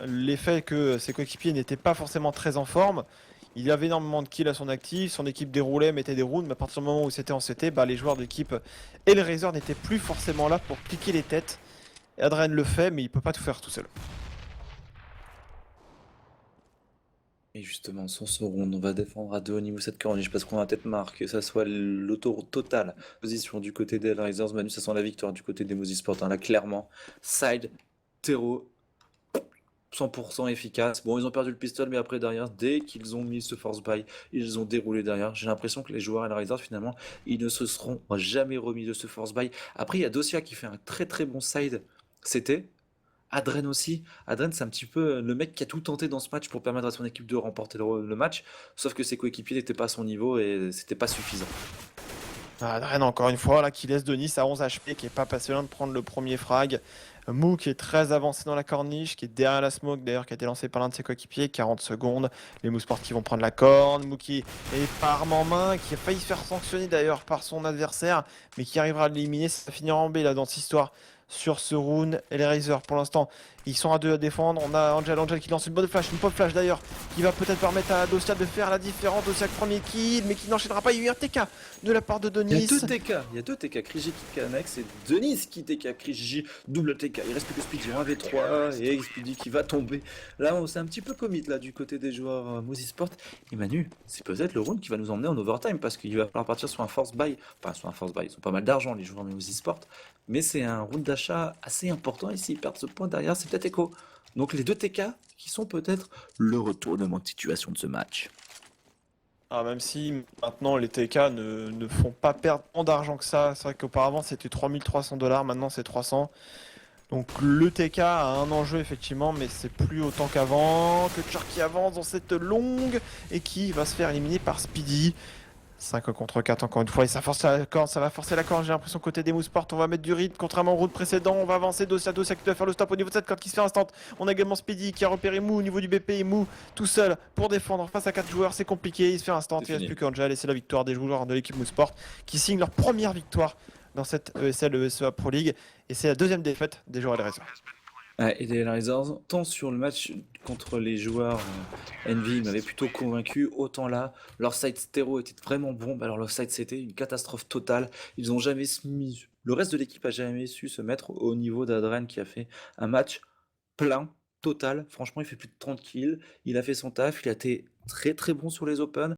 l'effet que ses coéquipiers n'étaient pas forcément très en forme. Il avait énormément de kills à son actif, son équipe déroulait, mettait des rounds, mais à partir du moment où c'était en CT, les joueurs d'équipe et les Riser n'étaient plus forcément là pour piquer les têtes. Et Adren le fait, mais il peut pas tout faire tout seul. Et justement, sur ce round, on va défendre à deux au niveau de cette corniche parce qu'on a peut-être marre que ça soit l'autoroute totale. Position du côté des Hellraisers, Manu, ça sent la victoire du côté des Mozy Sport. Là, clairement, side, terreau, 100% efficace. Bon, ils ont perdu le pistol, mais après, derrière, dès qu'ils ont mis ce force buy, ils ont déroulé derrière. J'ai l'impression que les joueurs Hellraisers, finalement, ils ne se seront jamais remis de ce force buy. Après, il y a Dosia qui fait un très très bon side. C'était. Adren aussi. Adren, c'est un petit peu le mec qui a tout tenté dans ce match pour permettre à son équipe de remporter le match. Sauf que ses coéquipiers n'étaient pas à son niveau et c'était pas suffisant. Adren, encore une fois, là, qui laisse Denis à 11 HP, qui est pas passé loin de prendre le premier frag. Mou qui est très avancé dans la corniche, qui est derrière la smoke d'ailleurs, qui a été lancé par l'un de ses coéquipiers, 40 secondes. Les Mouseport qui vont prendre la corne. Mou qui est par arme en main, qui a failli se faire sanctionner d'ailleurs par son adversaire, mais qui arrivera à l'éliminer. Ça finira en B là dans cette histoire. Sur ce round, et les Razors pour l'instant ils sont à deux à défendre. On a Angel qui lance une bonne flash, une pop flash d'ailleurs, qui va peut-être permettre à Dosia de faire la différence. Dosia premier kill, mais qui n'enchaînera pas. Il y a eu un TK de la part de Denis. Il y a deux TK, Kriji qui connecte, et Denis qui TK, Kriji, double TK. Il reste plus que Speedy en 1v3 et Speedy qui va tomber. Là, c'est un petit peu commit là du côté des joueurs Mozy Sport. Et Manu, c'est peut-être le round qui va nous emmener en overtime parce qu'il va falloir partir sur un force buy. Enfin, sur un force buy, ils ont pas mal d'argent les joueurs Mozy Sport. Mais c'est un round d'achat assez important et s'ils perdent ce point derrière, c'est peut-être écho. Donc les deux TK qui sont peut-être le retournement de situation de ce match. Ah, même si maintenant les TK ne font pas perdre tant d'argent que ça. C'est vrai qu'auparavant c'était 3300 $, maintenant c'est 300. Donc le TK a un enjeu effectivement, mais c'est plus autant qu'avant. Que qui avance dans cette longue et qui va se faire éliminer par Speedy. 5 contre 4 encore une fois, et ça force la corde, ça va forcer la corde, j'ai l'impression côté des Mouseport, on va mettre du rythme, contrairement au route précédent, on va avancer Dosia qui doit faire le stop au niveau de cette corde qui se fait instant. On a également Speedy qui a repéré Mou au niveau du BP, et Mou tout seul pour défendre face à 4 joueurs, c'est compliqué, il se fait instant, C'est il reste fini. plus qu'Angel, et c'est la victoire des joueurs de l'équipe Mouseport qui signent leur première victoire dans cette ESL ESEA Pro League, et c'est la deuxième défaite des joueurs à la Ouais, et les Risers, tant sur le match contre les joueurs Envy, ils m'avaient plutôt convaincu, autant là, leur side stéro était vraiment bon, alors leur side c'était une catastrophe totale. Ils ont jamais mis, le reste de l'équipe a jamais su se mettre au niveau d'Adren qui a fait un match plein, total. Franchement, il fait plus de 30 kills, il a fait son taf, il a été très très bon sur les Open.